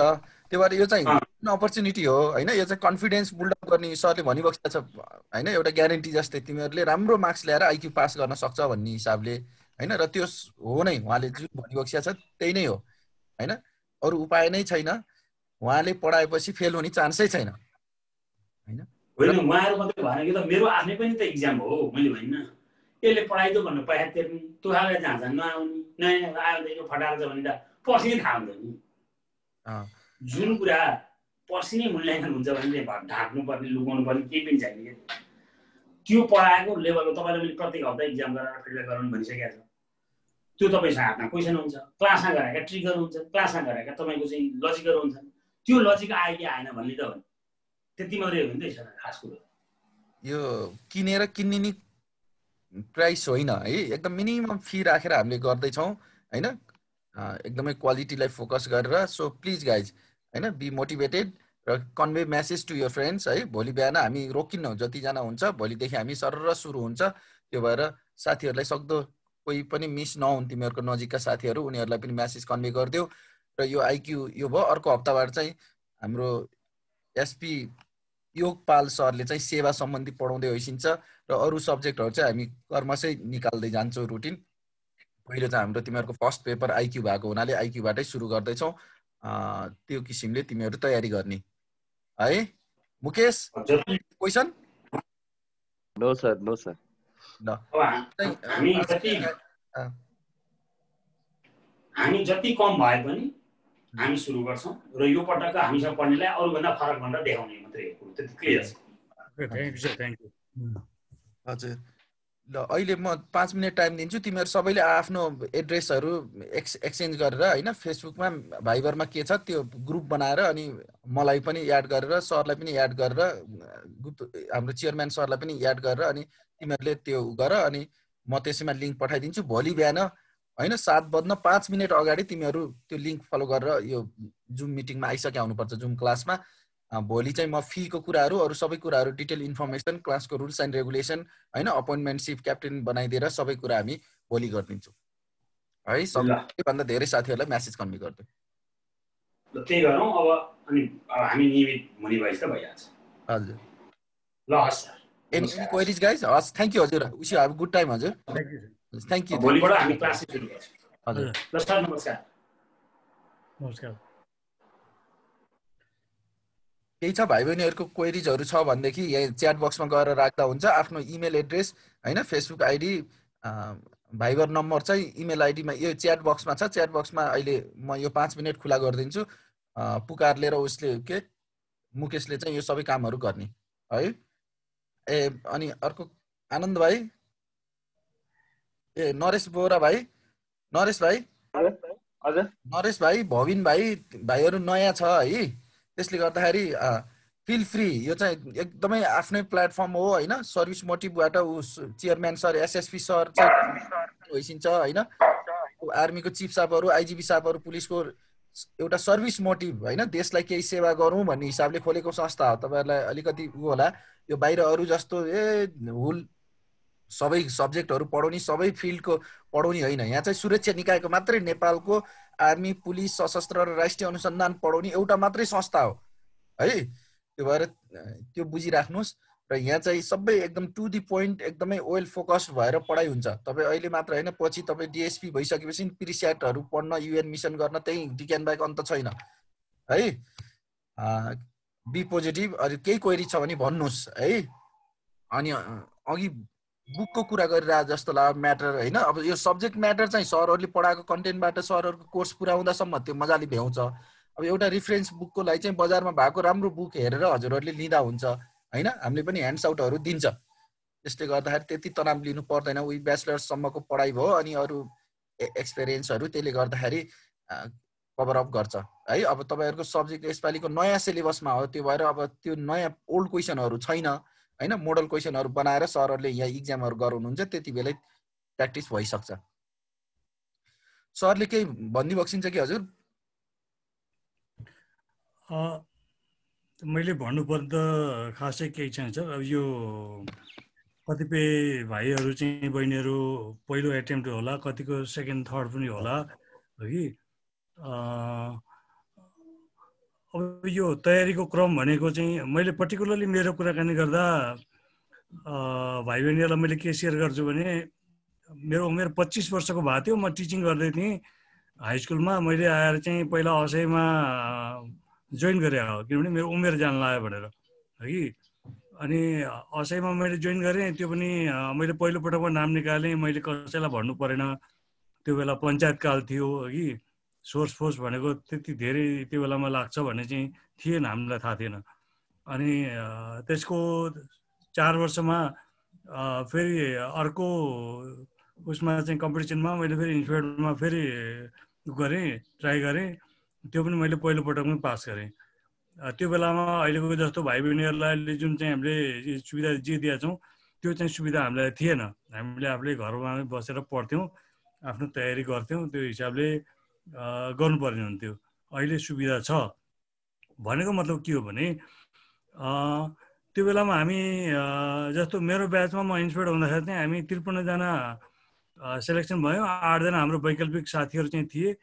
त्यो भएर यो चाहिँ अपर्च्युनिटी हो होइन। यो चाहिँ कन्फिडेन्स बिल्डअप गर्ने सरले भनिबस्दा छ होइन, एउटा ग्यारेन्टी जस्तै तिमीहरूले राम्रो मार्क्स ल्याएर आइक्यू पास गर्न सक्छ भन्ने हिसाबले होइन। र त्यो हो नै, उहाँले जुन भनिबस्दा छ त्यही नै हो होइन। अरू उपाय नै छैन। उहाँले पढाएपछि फेल हुने चान्सै छैन होइन। होइन उहाँहरू मात्रै भएन कि त मेरो आफ्नै पनि त इक्जाम हो। मैले भनिनँ यसले पढाइदो भन्नु पैसा तिर्ने त्यो खालको जहाँ नआउने नयाँ आयो यो फटाल्छ भने त पर्सि नै थाहा हुँदैन। जुन कुरा पर्सि नै मूल्याङ्कन हुन्छ भने ढाक्नु पर्ने लुकाउनु पर्ने केही पनि छैन कि। त्यो पढाएको लेभलको तपाईँले मैले प्रत्येक हप्ता इक्जाम गरेर फिडब्याक गराउनु भनिसकेको छ। त्यो तपाईँसँग हातमा क्वेसन हुन्छ, क्लासमा गराएका ट्रिकहरू हुन्छ, क्लासमा गराएका तपाईँको चाहिँ लजिकहरू हुन्छन्। त्यो लजिक आयो कि आएन भन्ने त हो नि। त्यति मात्रै हो नि त खास कुरो। यो किनेर किन्ने नि प्राइस होइन है, एकदम मिनिमम फी राखेर हामीले गर्दैछौँ होइन। एकदमै क्वालिटीलाई फोकस गरेर। सो प्लिज गाइज होइन, बी मोटिभेटेड र convey message to your friends है। भोलि बिहान हामी रोकिन्नौँ, जतिजना हुन्छ भोलिदेखि हामी सरर सुरु हुन्छ। त्यो भएर साथीहरूलाई सक्दो कोही पनि मिस नहुन्, तिमीहरूको नजिकका साथीहरू उनीहरूलाई पनि मेसेज कन्भे गरिदेऊ। र यो आइक्यू यो भयो। अर्को हप्ताबाट चाहिँ हाम्रो एसपी योगपाल सरले चाहिँ सेवा सम्बन्धी पढाउँदै होइसिन्छ र अरू सब्जेक्टहरू चाहिँ हामी कर्मशै निकाल्दै जान्छौँ रुटिन। पहिलो चाहिँ हाम्रो तिमीहरूको फर्स्ट पेपर आइक्यू भएको हुनाले आइक्यूबाटै सुरु गर्दैछौँ। त्यो किसिमले तिमीहरू तयारी गर्ने है। Mukesh question? No sir, no sir. ल हामी जति कम भए पनि हामी सुरु गर्छौँ र यो पटक हामीसँग पढ्नेलाई अरूभन्दा फरक भनेर देखाउने मात्रै हो। त्यति क्लियर छ। हजुर, ल अहिले म 5 मिनट टाइम दिन्छु। तिमीहरू सबैले आफ्नो एड्रेसहरू एक्सचेन्ज गरेर होइन, फेसबुकमा भाइबरमा के छ त्यो ग्रुप बनाएर अनि मलाई पनि एड गरेर सरलाई पनि एड गरेर हाम्रो चेयरम्यान सरलाई पनि एड गरेर अनि तिमीहरूले त्यो गर अनि म त्यसैमा लिङ्क पठाइदिन्छु। भोलि बिहान होइन 7 बज्न 5 मिनट अगाडि तिमीहरू त्यो लिङ्क फलो गरेर यो जुम मिटिङमा आइसक्यो हुनुपर्छ, जुम क्लासमा। भोलि चाहिँ म फीको कुराहरू अरू सबै कुराहरू डिटेल इन्फर्मेसन, क्लासको रुल्स एन्ड रेगुलेसन होइन, अपोइन्टमेन्ट सिप क्याप्टेन बनाइदिएर सबै कुरा हामी भोलि गरिदिन्छौँ है। सबैभन्दा धेरै साथीहरूलाई म्यासेज कन्भे गरिदिउँ। ल त्यही गरौँ अब। अनि हामी नियमित हुने भएछ त भइहाल्छ। हजुर, ल हस् सर। Any queries guys? हस्, थ्याङ्क यू हजुर। Wish you have good time हजुर। Thank you. भोलिबाट हामी क्लास सुरु गर्छौँ। हजुर, ल सर नमस्कार। नमस्कार। केही छ भाइ बहिनीहरूको क्वेरिजहरू छ भनेदेखि यहाँ च्याट बक्समा गएर राख्दा हुन्छ। आफ्नो इमेल एड्रेस होइन, फेसबुक आइडी, भाइबर नम्बर चाहिँ इमेल आइडीमा यो च्याट बक्समा छ। च्याट बक्समा अहिले म यो 5 मिनट खुला गरिदिन्छु। पुकारले र उसले के मुकेशले चाहिँ यो सबै कामहरू गर्ने है। अनि अर्को आनन्द भाइ, नरेश बोरा भाइ, नरेश भाइ हजुर नरेश भाइ, भविन भाइहरू नयाँ छ है, त्यसले गर्दाखेरि फिल फ्री, यो चाहिँ एकदमै आफ्नै प्लेटफर्म हो होइन। सर्भिस मोटिभबाट चेयरम्यान सर, एसएसपी सर चाहिँ होइसिन्छ होइन, आर्मीको चिफ साहबहरू, आइजिपी साहबहरू, पुलिसको एउटा सर्भिस मोटिभ होइन, देशलाई केही सेवा गरौँ भन्ने हिसाबले खोलेको संस्था हो। तपाईँहरूलाई अलिकति उ होला, यो बाहिर अरू जस्तो हुल सबै सब्जेक्टहरू पढाउने, सबै फिल्डको पढाउने होइन। यहाँ चाहिँ सुरक्षा निकायको मात्रै, नेपालको आर्मी, पुलिस, सशस्त्र र राष्ट्रिय अनुसन्धान पढाउने एउटा मात्रै संस्था हो है। त्यो भएर त्यो बुझिराख्नुहोस्। र यहाँ चाहिँ सबै एकदम टु दी पोइन्ट, एकदमै वेल फोकस्ड भएर पढाइ हुन्छ। तपाईँ अहिले मात्र होइन, पछि तपाईँ डिएसपी भइसकेपछि प्रिस्याटहरू पढ्न, युएन मिसन गर्न त्यही डिक्यान बाहेक अन्त छैन है। Be positive. अरू केही क्वेरी छ भने भन्नुहोस् है। अनि अघि बुकको कुरा गरिरहेको जस्तो लाग्यो म्याटर होइन। अब यो सब्जेक्ट म्याटर चाहिँ सरहरूले पढाएको कन्टेन्टबाट सरहरूको कोर्स पुरा हुँदासम्म त्यो मजाले भ्याउँछ। अब एउटा रिफरेन्स बुकको लागि चाहिँ बजारमा भएको राम्रो बुक हेरेर हजुरहरूले लिँदा हुन्छ होइन। हामीले पनि ह्यान्ड्स आउटहरू दिन्छ, त्यसले गर्दाखेरि त्यति तनाव लिनु पर्दैन। उही ब्याचलर्ससम्मको पढाइ भयो, अनि अरू एक्सपिरियन्सहरू त्यसले गर्दाखेरि कभर अप गर्छ है। अब तपाईँहरूको सब्जेक्ट यसपालिको नयाँ सिलेबसमा हो, त्यो भएर अब त्यो नयाँ ओल्ड क्वेसनहरू छैन होइन। मोडल क्वेसनहरू बनाएर सरहरूले यहाँ इक्जामहरू गराउनुहुन्छ, त्यति बेलै प्र्याक्टिस भइसक्छ। सरले केही भनिदिइबक्सिन्छ कि हजुर? मैले भन्नुपर्ने त खासै केही छैन सर। अब यो कतिपय भाइहरू चाहिँ, बहिनीहरू पहिलो एटेम्प्ट होला, कतिको सेकेन्ड थर्ड पनि होला है। अब यो तयारीको क्रम भनेको चाहिँ मैले पर्टिकुलरली मेरो कुराकानी गर्दा भाइ बहिनीहरूलाई मैले के सेयर गर्छु भने, मेरो उमेर 25 वर्षको भएको थियो, म टिचिङ गर्दै थिएँ हाई स्कुलमा। मैले आएर चाहिँ पहिला असैमा जोइन गरे हो, किनभने मेरो उमेर जान लाग्यो भनेर है। अनि असैमा मैले जोइन गरेँ, त्यो पनि मैले पहिलोपटकमा नाम निकालेँ, मैले कसैलाई भन्नु परेन। त्यो बेला पञ्चायतकाल थियो कि सोर्स फोर्स भनेको त्यति धेरै त्यो बेलामा लाग्छ भन्ने चाहिँ थिएन, हामीलाई थाहा थिएन। अनि त्यसको 4 वर्षमा फेरि अर्को उसमा चाहिँ कम्पिटिसनमा मैले फेरि इन्स्टिट्युटमा फेरि गरेँ, ट्राई गरेँ। त्यो पनि मैले पहिलोपटकमै पास गरेँ। त्यो बेलामा अहिलेको जस्तो भाइ बहिनीहरूलाई जुन चाहिँ हामीले सुविधा जे दिएका छौँ, त्यो चाहिँ सुविधा हामीलाई थिएन। हामीले आफूले घरमा बसेर पढ्थ्यौँ, आफ्नो तयारी गर्थ्यौँ, त्यो हिसाबले गर्नुपर्ने हुन्थ्यो। अहिले सुविधा छ भनेको मतलब के हो भने, त्यो बेलामा हामी जस्तो मेरो ब्याचमा म इन्स्पिरेड हुँदाखेरि चाहिँ हामी 53 जना सेलेक्सन भयौँ। 8 जना हाम्रो वैकल्पिक साथीहरू चाहिँ थिए।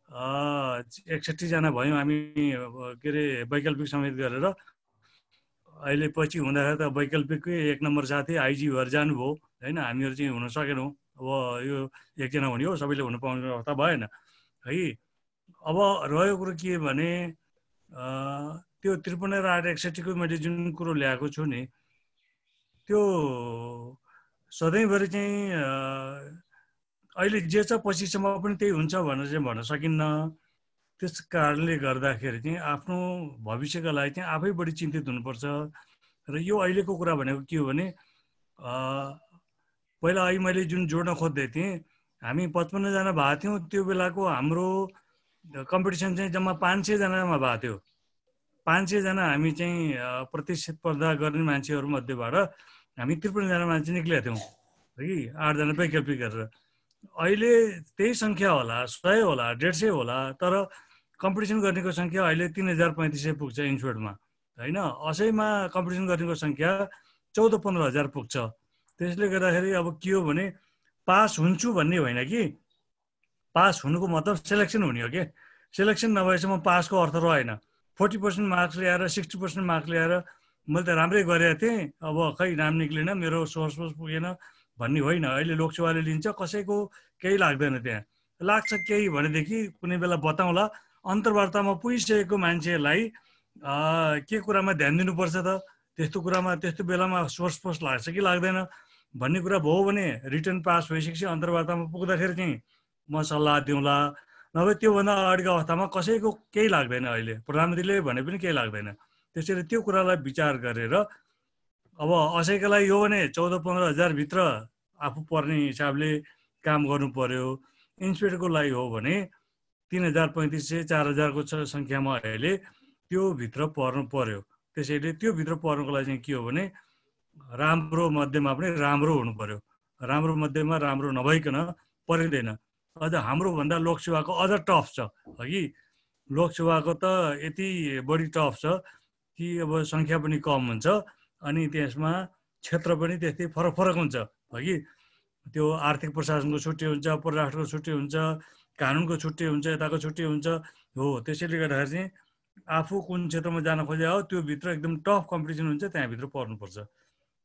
61 जना भयौँ हामी के अरे वैकल्पिक समेत गरेर। अहिले पछि हुँदाखेरि त वैकल्पिककै 1 नम्बर साथी आइजी भएर जानुभयो होइन। हामीहरू चाहिँ हुन सकेनौँ। अब यो एकजना हुने हो, सबैले हुन पाउने अवस्था भएन है। अब रह्यो कुरो के भने, त्यो 53 र 861 को मैले जुन कुरो ल्याएको छु नि, त्यो सधैँभरि चाहिँ अहिले जे छ पछिसम्म पनि त्यही हुन्छ भनेर चाहिँ भन्न सकिन्न। त्यस कारणले गर्दाखेरि चाहिँ आफ्नो भविष्यका लागि चाहिँ आफै बढी चिन्तित हुनुपर्छ। र यो अहिलेको कुरा भनेको के हो भने, पहिला अहिले मैले जुन जोड्न खोज्दै थिएँ, हामी 55 जना भएको थियौँ। त्यो बेलाको हाम्रो कम्पिटिसन चाहिँ जम्मा 500 जनामा भएको थियो। 500 जना हामी चाहिँ प्रतिस्पर्धा गर्ने मान्छेहरू मध्येबाट हामी 53 जना मान्छे निक्लेका थियौँ है, 8 जना वैकल्पिक गरेर। अहिले त्यही सङ्ख्या होला, 100 होला, 150 होला, तर कम्पिटिसन गर्नेको सङ्ख्या अहिले 3035 पुग्छ इन्स्टिट्युटमा होइन। असैमा कम्पिटिसन गर्नेको सङ्ख्या 14-15 हजार पुग्छ। त्यसले गर्दाखेरि अब के हो भने, पास हुन्छु भन्ने होइन कि, पास हुनुको मतलब सेलेक्सन हुने हो कि। सेलेक्सन नभएसम्म पासको अर्थ रहेन। 40% मार्क्स ल्याएर 60% मार्क्स ल्याएर मैले त राम्रै गरेको थिएँ, अब खै नाम निक्लेन, मेरो सोर्स पुगेन भन्ने होइन। अहिले लोकसेवाले लिन्छ, कसैको केही लाग्दैन। त्यहाँ लाग्छ केही भनेदेखि कुनै बेला बताउँला। अन्तर्वार्तामा पुगिसकेको मान्छेलाई के कुरामा ध्यान दिनुपर्छ त, त्यस्तो कुरामा त्यस्तो बेलामा सोर्स पोस्ट लाग्छ कि लाग्दैन भन्ने कुरा भयो भने, रिटर्न पास भइसकेपछि अन्तर्वार्तामा पुग्दाखेरि चाहिँ म सल्लाह दिउँला। नभए त्योभन्दा अगाडिको अवस्थामा कसैको केही लाग्दैन। अहिले प्रधानमन्त्रीले भने पनि केही लाग्दैन। त्यसैले त्यो कुरालाई विचार गरेर अब असैका लागि हो भने 14-15 हजारभित्र आफू पर्ने हिसाबले काम गर्नु पर्यो। इन्स्पेक्टरको लागि हो भने 3,3500 4,000 को सङ्ख्यामा अहिले त्यो भित्र पर्नु पर्यो। त्यसैले त्यो भित्र पर्नुको लागि चाहिँ के हो भने राम्रो मध्येमा पनि राम्रो हुनु पर्यो। राम्रो मध्येमा राम्रो नभइकन परिँदैन। अझ हाम्रो भन्दा लोकसेवाको अझ टफ छ हगि। लोकसेवाको त यति बढी टफ छ कि अब सङ्ख्या पनि कम हुन्छ अनि त्यसमा क्षेत्र पनि त्यस्तै फरक फरक हुन्छ हगि। त्यो आर्थिक प्रशासनको छुट्टै हुन्छ, परराष्ट्रको छुट्टै हुन्छ, कानुनको छुट्टै हुन्छ, यताको छुट्टै हुन्छ हो। त्यसैले गर्दाखेरि चाहिँ आफू कुन क्षेत्रमा जान खोजे हो त्यो भित्र एकदम टफ कम्पिटिसन हुन्छ, त्यहाँभित्र पर्नुपर्छ।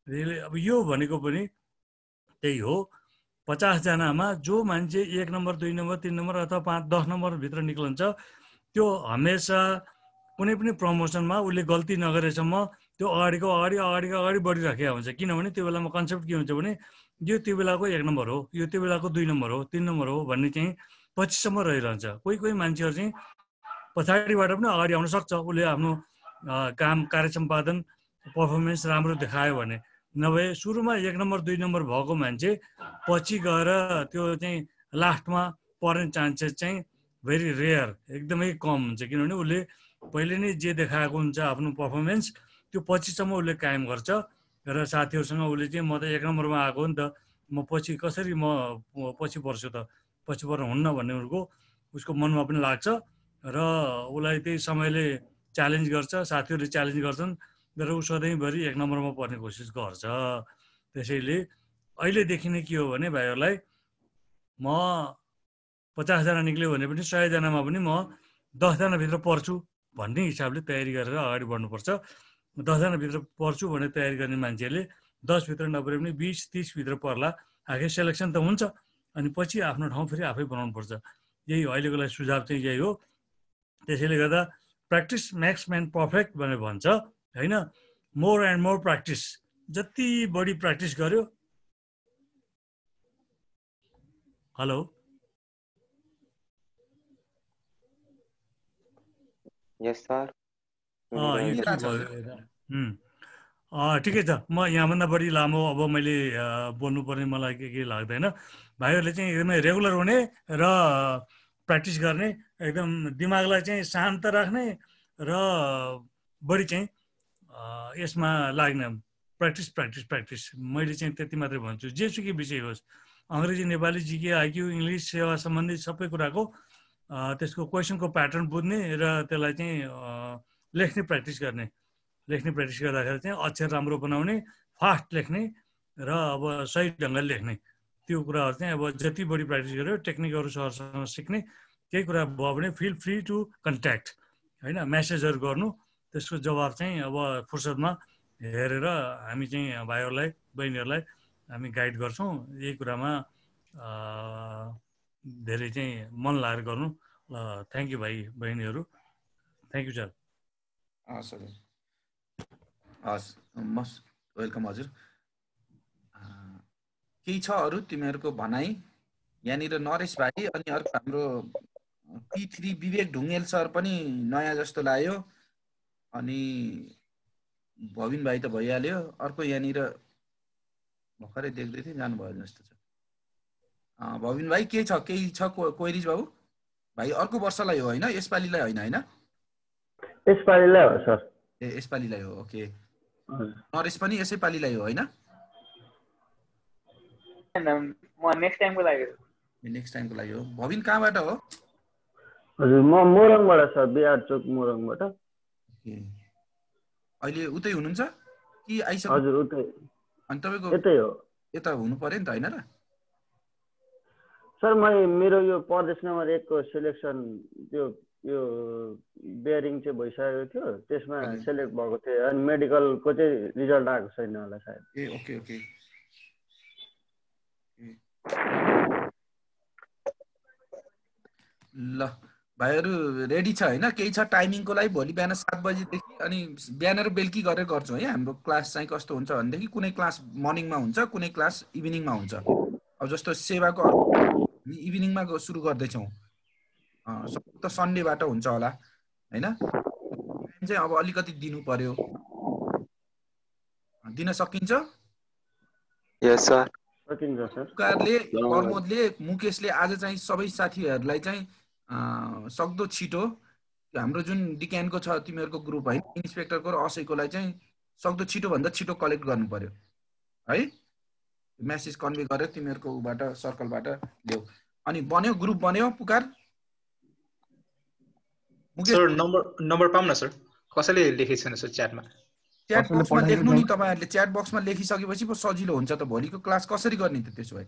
त्यसैले अब यो भनेको पनि त्यही हो। 50 जनामा जो मान्छे 1 नम्बर 2 नम्बर 3 नम्बर अथवा 5-10 नम्बरभित्र निक्लन्छ त्यो हमेसा कुनै पनि प्रमोसनमा उसले गल्ती नगरेसम्म त्यो अगाडि बढिराखेको हुन्छ। किनभने त्यो बेलामा कन्सेप्ट के हुन्छ भने यो त्यो बेलाको 1 नम्बर हो, यो त्यो बेलाको 2 नम्बर हो, 3 नम्बर हो भन्ने चाहिँ पछिसम्म रहिरहन्छ। कोही मान्छेहरू चाहिँ पछाडिबाट पनि अगाडि आउन सक्छ, उसले आफ्नो काम कार्य सम्पादन पर्फर्मेन्स राम्रो देखायो भने। नभए सुरुमा 1 नम्बर 2 नम्बर भएको मान्छे पछि गएर त्यो चाहिँ लास्टमा पर्ने चान्सेस चाहिँ भेरी रेयर, एकदमै कम हुन्छ। किनभने उसले पहिले नै जे देखाएको हुन्छ आफ्नो पर्फर्मेन्स त्यो पछिसम्म उसले कायम गर्छ र साथीहरूसँग उसले चाहिँ म त 1 नम्बरमा आएको हो नि त, म पछि कसरी म पछि पर्छु त, पछि पर्नु हुन्न भन्ने उसको मनमा पनि लाग्छ र उसलाई त्यही समयले च्यालेन्ज गर्छ, साथीहरूले च्यालेन्ज गर्छन् र ऊ सधैँभरि 1 नम्बरमा पर्ने कोसिस गर्छ। त्यसैले अहिलेदेखि नै के हो भने भाइहरूलाई म 50 जना निक्ल्यो भने पनि 100 जनामा पनि म 10 जनाभित्र पर्छु भन्ने हिसाबले तयारी गरेर अगाडि बढ्नुपर्छ। 10 जनाभित्र पर्छु भनेर तयारी गर्ने मान्छेले 10 भित्र नपरे पनि 20-30 भित्र पर्ला। आखिर सेलेक्सन त हुन्छ अनि पछि आफ्नो ठाउँ फेरि आफै बनाउनुपर्छ। यही अहिलेको लागि सुझाव चाहिँ यही हो। त्यसैले गर्दा प्र्याक्टिस मेक्स म्यान पर्फेक्ट भनेर भन्छ होइन। मोर एन्ड मोर प्र्याक्टिस, जति बढी प्र्याक्टिस गर्यो। हेलो यस सर। ठिकै छ। म यहाँभन्दा बढी लामो अब मैले बोल्नुपर्ने मलाई के लाग्दैन। भाइहरूले चाहिँ एकदमै रेगुलर हुने र प्र्याक्टिस गर्ने, एकदम दिमागलाई चाहिँ शान्त राख्ने र बढी चाहिँ यसमा लाग्ने। प्र्याक्टिस। मैले चाहिँ त्यति मात्रै भन्छु। जेसुकै विषय होस्, अङ्ग्रेजी, नेपाली, जिके, आइक्यू, इङ्ग्लिस, सेवा सम्बन्धी सबै कुराको त्यसको क्वेसनको प्याटर्न बुझ्ने र त्यसलाई चाहिँ लेख्ने प्र्याक्टिस गर्ने। लेख्ने प्र्याक्टिस गर्दाखेरि चाहिँ अक्षर राम्रो बनाउने, फास्ट लेख्ने र अब सही ढङ्गले लेख्ने, त्यो कुराहरू चाहिँ अब जति बढी प्र्याक्टिस गर्यो टेक्निकहरू सरसँग सिक्ने। केही कुरा भयो भने फिल फ्री टु कन्ट्याक्ट होइन, म्यासेजहरू गर्नु, त्यसको जवाब चाहिँ अब फुर्सदमा हेरेर हामी चाहिँ भाइहरूलाई बहिनीहरूलाई हामी गाइड गर्छौँ। यही कुरामा धेरै चाहिँ मन लगाएर गर्नु। थ्याङ्क यू भाइ बहिनीहरू, थ्याङ्क यू सर। हस् मस्ट वेलकम हजुर। केही छ अरू तिमीहरूको भनाइ? यहाँनिर नरेश भाइ अनि अर्को हाम्रो P3 विवेक ढुङ्गेल सर पनि नयाँ जस्तो लाग्यो, अनि भविन भाइ त भइहाल्यो। अर्को यहाँनिर भर्खरै देख्दै थिएँ, जानुभयो जस्तो छ। भविन भाइ केही छ क्वेरिज बाबु? भाइ अर्को वर्षलाई हो होइन, यसपालिलाई होइन? होइन, यसपालिलाई हो सर। ए यसपालिलाई हो, ओके। नरेश पनि यसै पालिलाई हो होइन? म नेक्स्ट टाइमको लागि हो। नेक्स्ट टाइमको लागि हो। भविन कहाँबाट हो? हजुर म मोरङबाट सर, बिहार चोक मोरङबाट। अहिले उतै हुनुहुन्छ कि आइसक्नु? हजुर उतै। अनि तपाईँको यतै हो। यता हुनु पर्यो नि त होइन र सर? मेरो यो प्रदेश नम्बर 1 को सेलेक्सन त्यो यो बेयरिङ चाहिँ भइसकेको थियो, त्यसमा सेलेक्ट भएको थियो अनि मेडिकलको चाहिँ रिजल्ट आएको छैन होला सायद। ए ओके ओके। ल भाइहरू रेडी छ होइन? केही छ टाइमिङको लागि? भोलि बिहान 7 बजीदेखि अनि बिहान र बेलुकी गरेर गर्छौँ है। हाम्रो क्लास चाहिँ कस्तो हुन्छ भनेदेखि कुनै क्लास मर्निङमा हुन्छ, कुनै क्लास इभिनिङमा हुन्छ। अब जस्तो सेवाको हामी इभिनिङमा सुरु गर्दैछौँ, त सन्डेबाट हुन्छ होला होइन? टाइम चाहिँ अब अलिकति दिनु पर्यो। दिन सकिन्छ? यस सर। सकिन्छ सर। सरकारले, प्रमोदले, मुकेशले आज चाहिँ सबै साथीहरूलाई चाहिँ सक्दो छिटो हाम्रो जुन डिक्यानको छ तिमीहरूको ग्रुप होइन इन्सपेक्टरको र असैकोलाई चाहिँ सक्दो छिटोभन्दा छिटो कलेक्ट गर्नु पर्यो है मेसेज कन्भे गरेर तिमीहरूको उबाट सर्कलबाट ल्याऊ अनि बन्यो ग्रुप बन्यो पुकार सर नम्बर पाऊँ न सर कसैले लेखेको छैन सर च्याटमा च्याट बक्समा लेख्नु नि तपाईहरुले च्याट बक्समा लेखिसकेपछि पो सजिलो हुन्छ त भोलिको क्लास कसरी गर्ने त त्यसो भए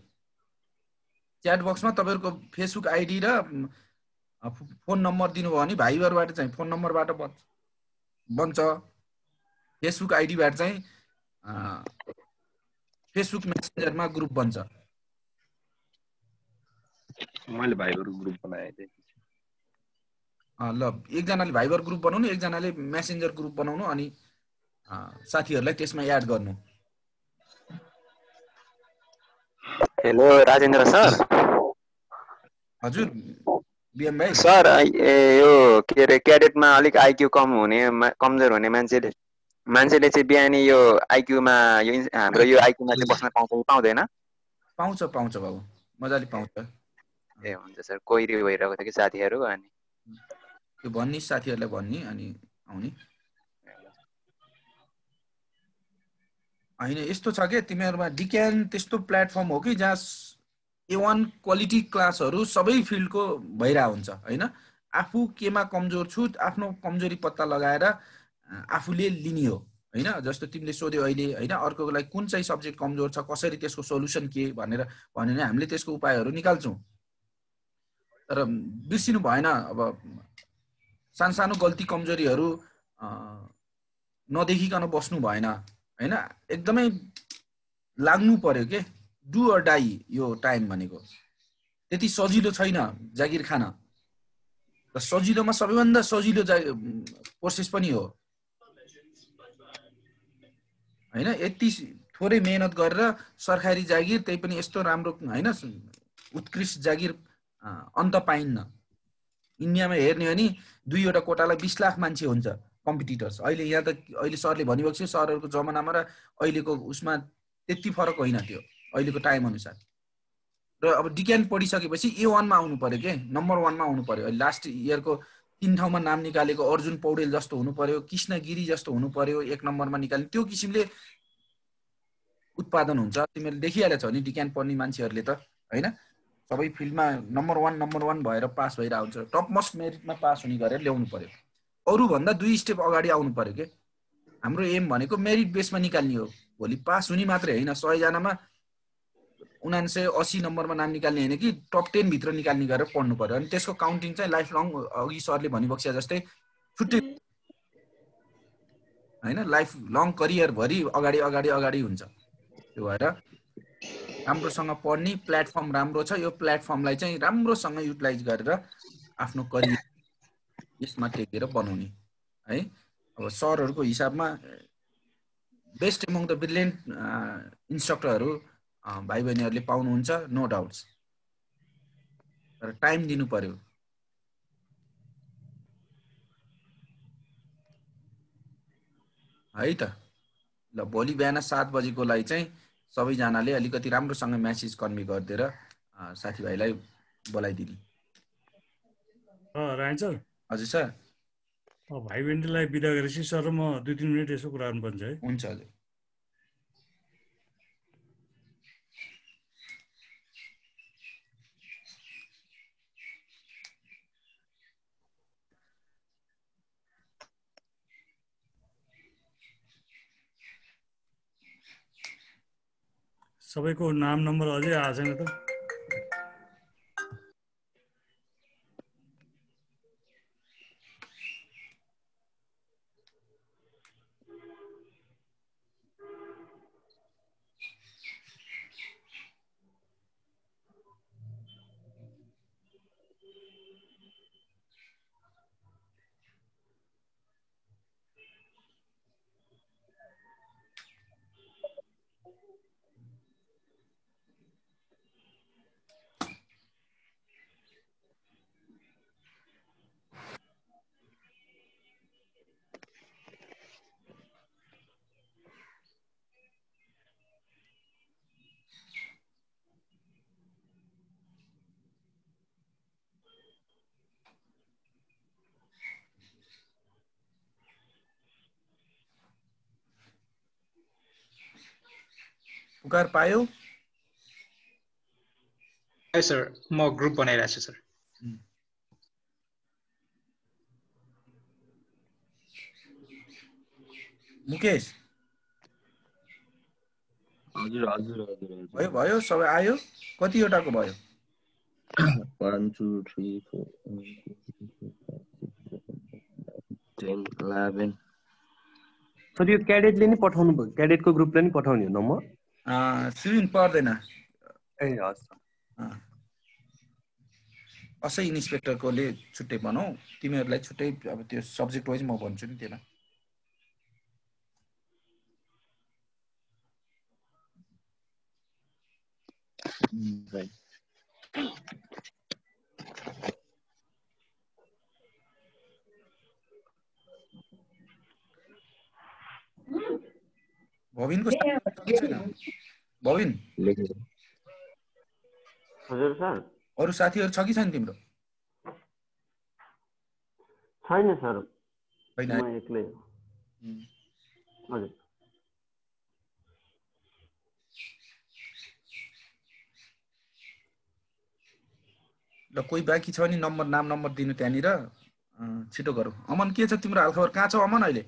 च्याट बक्समा तपाईहरुको फेसबुक आइडी र फोन नम्बर दिनुभयो भने भाइबरबाट चाहिँ फोन नम्बरबाट बन्छ फेसबुक आइडीबाट चाहिँ फेसबुक मेसेन्जरमा ग्रुप बन्छ मैले भाइबर ग्रुप बनाए थिएँ ल एकजनाले भाइबर ग्रुप बनाउनु एकजनाले मेसेन्जर ग्रुप बनाउनु अनि साथीहरुलाई त्यसमा याड गर्नु हेलो राजेन्द्र सर हजुर बीएम भाइ सर यो के रे क्याडेटमा अलिक आईक्यू कमजोर हुने मान्छेले चाहिँ बिहानी यो आईक्यूमा यो हाम्रो यो आईक्यूमा चाहिँ बस्न पाउँछ कि पाउँदैन पाउँछ बाबु मजाले पाउँछ ए हुन्छ सर कोही भइरहेको थियो कि साथीहरु अनि त्यो भन्नी साथीहरुलाई भन्नी अनि आउने हैन यस्तो छ के तिमीहरुमा डिक्यान त्यस्तो प्लेटफर्म हो कि जहाँ A1 क्वालिटी क्लासहरु सबै फिल्डको भइरा हुन्छ हैन आफू केमा कमजोर छु आफ्नो कमजोरी पत्ता लगाएर आफूले लिने हो हैन जस्तो तिमीले सोध्यौ अहिले हैन अर्कोको लागि कुन चाहिँ सब्जेक्ट कमजोर छ कसरी त्यसको सोलुसन के भनेर भने हामीले त्यसको उपायहरु निकाल्छौं तर बिर्सिनु भएन अब सानो गल्ती कमजोरीहरु नदेखिकन बस्नु भएन हैन एकदमै लाग्नु पर्यो के डु अर डाई यो टाइम भनेको त्यति सजिलो छैन जागिर खान र सजिलोमा सबैभन्दा सजिलो प्रोसेस पनि हो हैन यति थोरै मेहनत गरेर सरकारी जागिर त्यही पनि यस्तो राम्रो हैन उत्कृष्ट जागिर अन्त पाइन्न इन्डियामा हेर्ने हो नि 2 वटा कोटालाई 20 लाख मान्छे हुन्छ कम्पिटिटर्स अहिले यहाँ त अहिले सरले भनिरहेको छ सरहरुको जमानामा र अहिलेको उसमा त्यति फरक होइन त्यो अहिलेको टाइम अनुसार र अब डिक्यान पढिसकेपछि A1 मा आउनु पर्यो के नम्बर 1 मा आउनु पर्यो लास्ट इयरको 3 ठाउँमा नाम निकालेको अर्जुन पौडेल जस्तो हुनु पर्यो कृष्ण गिरी जस्तो हुनु पर्यो 1 नम्बरमा निकाल्ने त्यो किसिमले उत्पादन हुन्छ तिमीले देखिहालेछ नि डिक्यान पढ्ने मान्छेहरुले त हैन सबै फिल्डमा नम्बर 1 भएर पास भइरा हुन्छ टप मोस्ट मेरिटमा पास हुने गरेर ल्याउनु पर्यो अरु भन्दा 2 स्टेप अगाडि आउनु पर्यो के हाम्रो एम भनेको मेरिट बेसमा निकाल्ने हो भोलि पास हुने मात्रै हैन 100 जनामा 7980 नम्बरमा नाम निकाल्ने हैन कि टप 10 भित्र निकाल्ने गरेर पढ्नु पर्यो अनि त्यसको काउन्टिङ चाहिँ लाइफ लङ अघि सरले भनिबक्स्या जस्तै छुट्टै हैन लाइफ लङ करियर भरि अगाडि हुन्छ त्यो भएर राम्रोसँग पढ्ने प्लेटफर्म राम्रो छ यो प्लेटफर्मलाई चाहिँ राम्रोसँग युटिलाइज गरेर आफ्नो करियर यसमा टेकेर बनाउने है अब सरहरुको हिसाबमा बेस्ट एमङ द ब्रिलियन्ट इन्स्ट्रक्टरहरु भाइ बहिनीहरुले पाउनुहुन्छ नो डाउट्स तर टाइम दिनु पर्यो है त ल भोलि बिहान 7 बजेको लागि चाहिँ सबैजनाले अलिकति राम्रोसँग मेसेज कन्भे गरिदिएर साथीभाइलाई बोलाइदिनु रायन सर हजुर सर भाइ बहिनीलाई बिदा गरेपछि सर म 2-3 मिनेट यसो कुरा गर्नुपर्छ है हुन्छ हजुर सबैको नाम नम्बर अझै आएको छैन त पुकार पायो? सर म ग्रुप बनाइरहेको छु सर। मुकेश हजुर हजुर हजुर भयो भयो सबै आयो? कतिवटाको भयो? 1 2 3 4 10 11 सर यो क्याडेटले नि पठाउनु भयो, क्याडेटको ग्रुपले नि पठाउने हो नम्बर? सुइन पर्दैन। ए हस् असै इन्सपेक्टरकोले छुट्टै बनाऊ, तिमीहरूलाई छुट्टै अब त्यो सब्जेक्ट वाइज म भन्छु नि त्यसलाई। भविनको भविन हजुर सर। अरू साथीहरू छ कि छैन तिम्रो? छैन सर, छैन म एक्लै हो। हजुर ल कोही बाँकी छ भने नाम नम्बर दिनु त्यहाँनिर। छिटो गरौँ। अमन के छ तिम्रो हालखबर? कहाँ छौ अमन अहिले?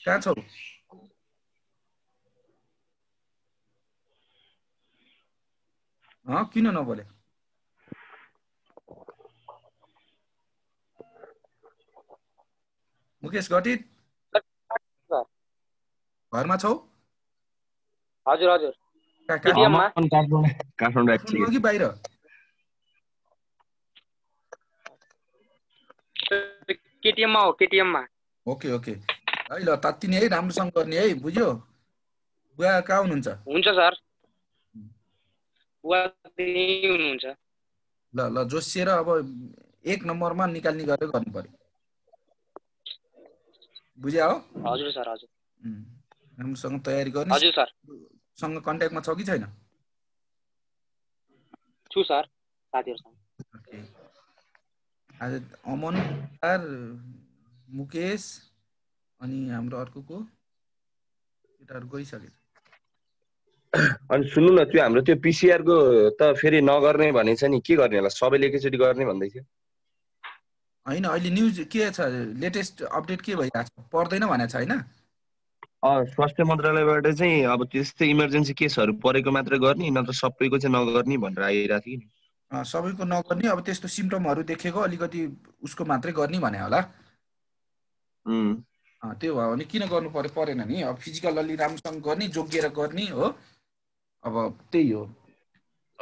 कहाँ छौ? किन नबोले? मुकेश घटित घरमा छौ? हजुर हजुर काठमाडौँ कि बाहिर? केटीएममा हो, केटीएममा। ओके ओके है ल तात्ति नि है, राम्रोसँग गर्ने है, बुझ्यो? बुवा कहाँ हुनुहुन्छ? हुन्छ सर, बुवा त्यही हुनुहुन्छ। ल ल जोसिएर अब 1 नम्बरमा निकाल्ने गरेर गर्नु पर्यो, बुझ्या हो? हजुर सर हजुर। राम्रोसँग तयारी गर्ने। हजुर सर। सँग कन्ट्याक्टमा छ कि छैन? छु सर, साथीहरुसँग। ओके आज अमन सर, मुकेश अनि हाम्रो अर्को को केटाहरु गइसके। अनि सुन्नु न, त्यो हाम्रो त्यो पीसीआर को त फेरि नगर्ने भनेछ नि, के गर्ने होला? सबैले एकैचोटी गर्ने भन्दै थियो। हैन अहिले न्यूज के छ, लेटेस्ट अपडेट के भइरहेको छ? पर्दैन भनेको छ हैन? स्वास्थ्य मन्त्रालयबाट चाहिँ अब त्यस्तै इमर्जेन्सी केसहरू परेको मात्र गर्ने, न त सबैको चाहिँ नगर्ने भनेर आइरहेको थियो नि। सबैको नगर्ने, अब त्यस्तो सिम्पटमहरू देखेको अलिकति उसको मात्रै गर्ने भने होला। त्यो भयो भने किन गर्नु परेन नि? अब फिजिकल अलि राम्रोसँग गर्ने, जोगिएर गर्ने हो। अब त्यही हो,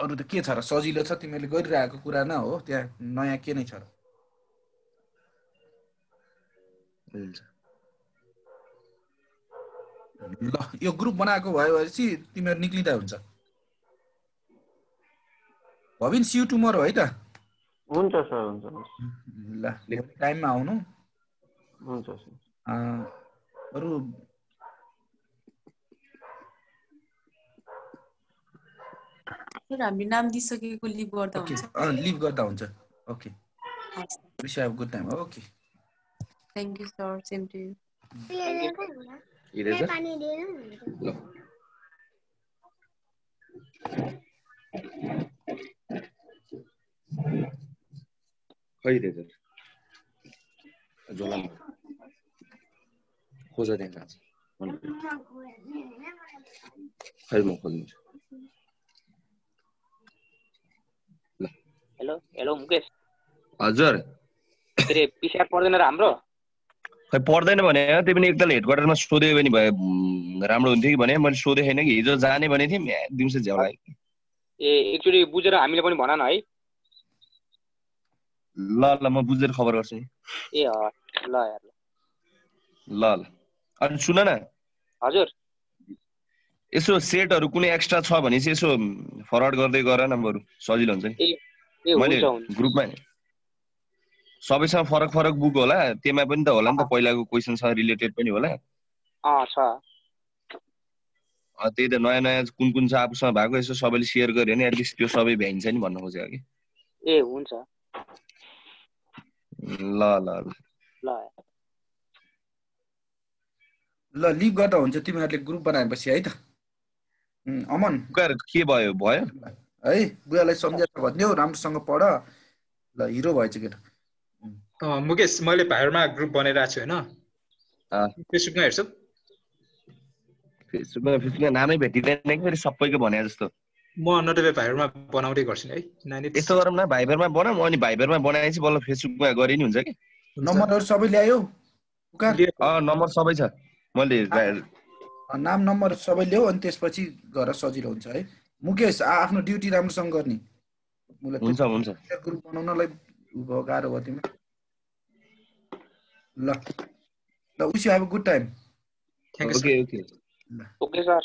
अरु त के छ र? सजिलो छ, तिमीले गरिरहेको कुरा न हो, त्यहाँ नयाँ के नै छ र? ल यो ग्रुप बनाएको भएपछि तिमीहरू निक्लिँदा हुन्छ। भविन सी यु टुमरो है त? हुन्छ सर, हुन्छ। ल टाइममा आउनु। हुन्छ सर। अरु सर हामी नाम दिइसकेको लिभ गर्दा हुन्छ? लिभ गर्दा हुन्छ। Okay, wish you have good time. Okay, thank you sir, same to you. पानी दिनु ल। खै रे जोला खोज त्यहाँ कहाँ छ? खै म खोजिदिन्छु। ल हेलो हेलो मुकेश। हजुर। फेरि पीसीआर पर्दैन र हाम्रो? खै पर्दैन भने त्यही पनि एकताल हेडक्वार्टरमा सोध्यो भने भए राम्रो हुन्थ्यो कि भने मैले सोधे छैन कि। हिजो जाने भने थिएँ, दिउँसो झ्याउ लाग्यो। एकचोटि बुझेर हामीले पनि भन न है। ल ल म बुझेर खबर गर्छु नि। ए ल यार। ल ल अनि सुन न। हजुर। यसो सेटहरु कुनै एक्स्ट्रा छ भने चाहिँ यसो फरवर्ड गर्दै गर न, बरु सजिलो हुन्छ नि। मैले ग्रुपमा सबैसँग फरक फरक बुक होला, त्यसमा पनि त होला नि त, पहिलाको क्वेशनसँग रिलेटेड पनि होला। छ। त्यही त नयाँ नयाँ कुन कुन छ आफूसँग भएको, यसो सबैले सेयर गर्यो भने एटलिस्ट त्यो सबै भ्याइन्छ नि भन्न खोजेको कि। ए हुन्छ। ल ल ल। ल। ल लिभ गर्दा हुन्छ तिमीहरूले ग्रुप बनाएपछि है त। अमन के भयो भयो है बुवालाई सम्झेर भनिदेऊ राम्रोसँग पढ ल हिरो भएछ केटा। मुकेश मैले भाइबरमा ग्रुप बनाइरहेको छु हैन फेसबुकमा हेर्छु फेसबुकमा नामै भेटिँदैन कि फेरि सबैको भने जस्तो म नटबे भाइबरमा बनाउँदै गर्छु है नानी यस्तो गरौँ न भाइबरमा बनाऊ अनि भाइबरमा बनाएपछि बल्ल फेसबुकमा गरे नि हुन्छ कि नम्बरहरु सबै ल्यायो नम्बर सबै छ मैले नाम नम्बर सबै ल्याऊ अनि त्यसपछि गएर सजिलो हुन्छ है। मुकेश आफ्नो ड्युटी राम्रोसँग गर्ने हुन्छ हुन्छ ग्रुप बनाउनलाई गाह्रो भयो तिमी ल ल wish you have a good time thank you okay okay okay sir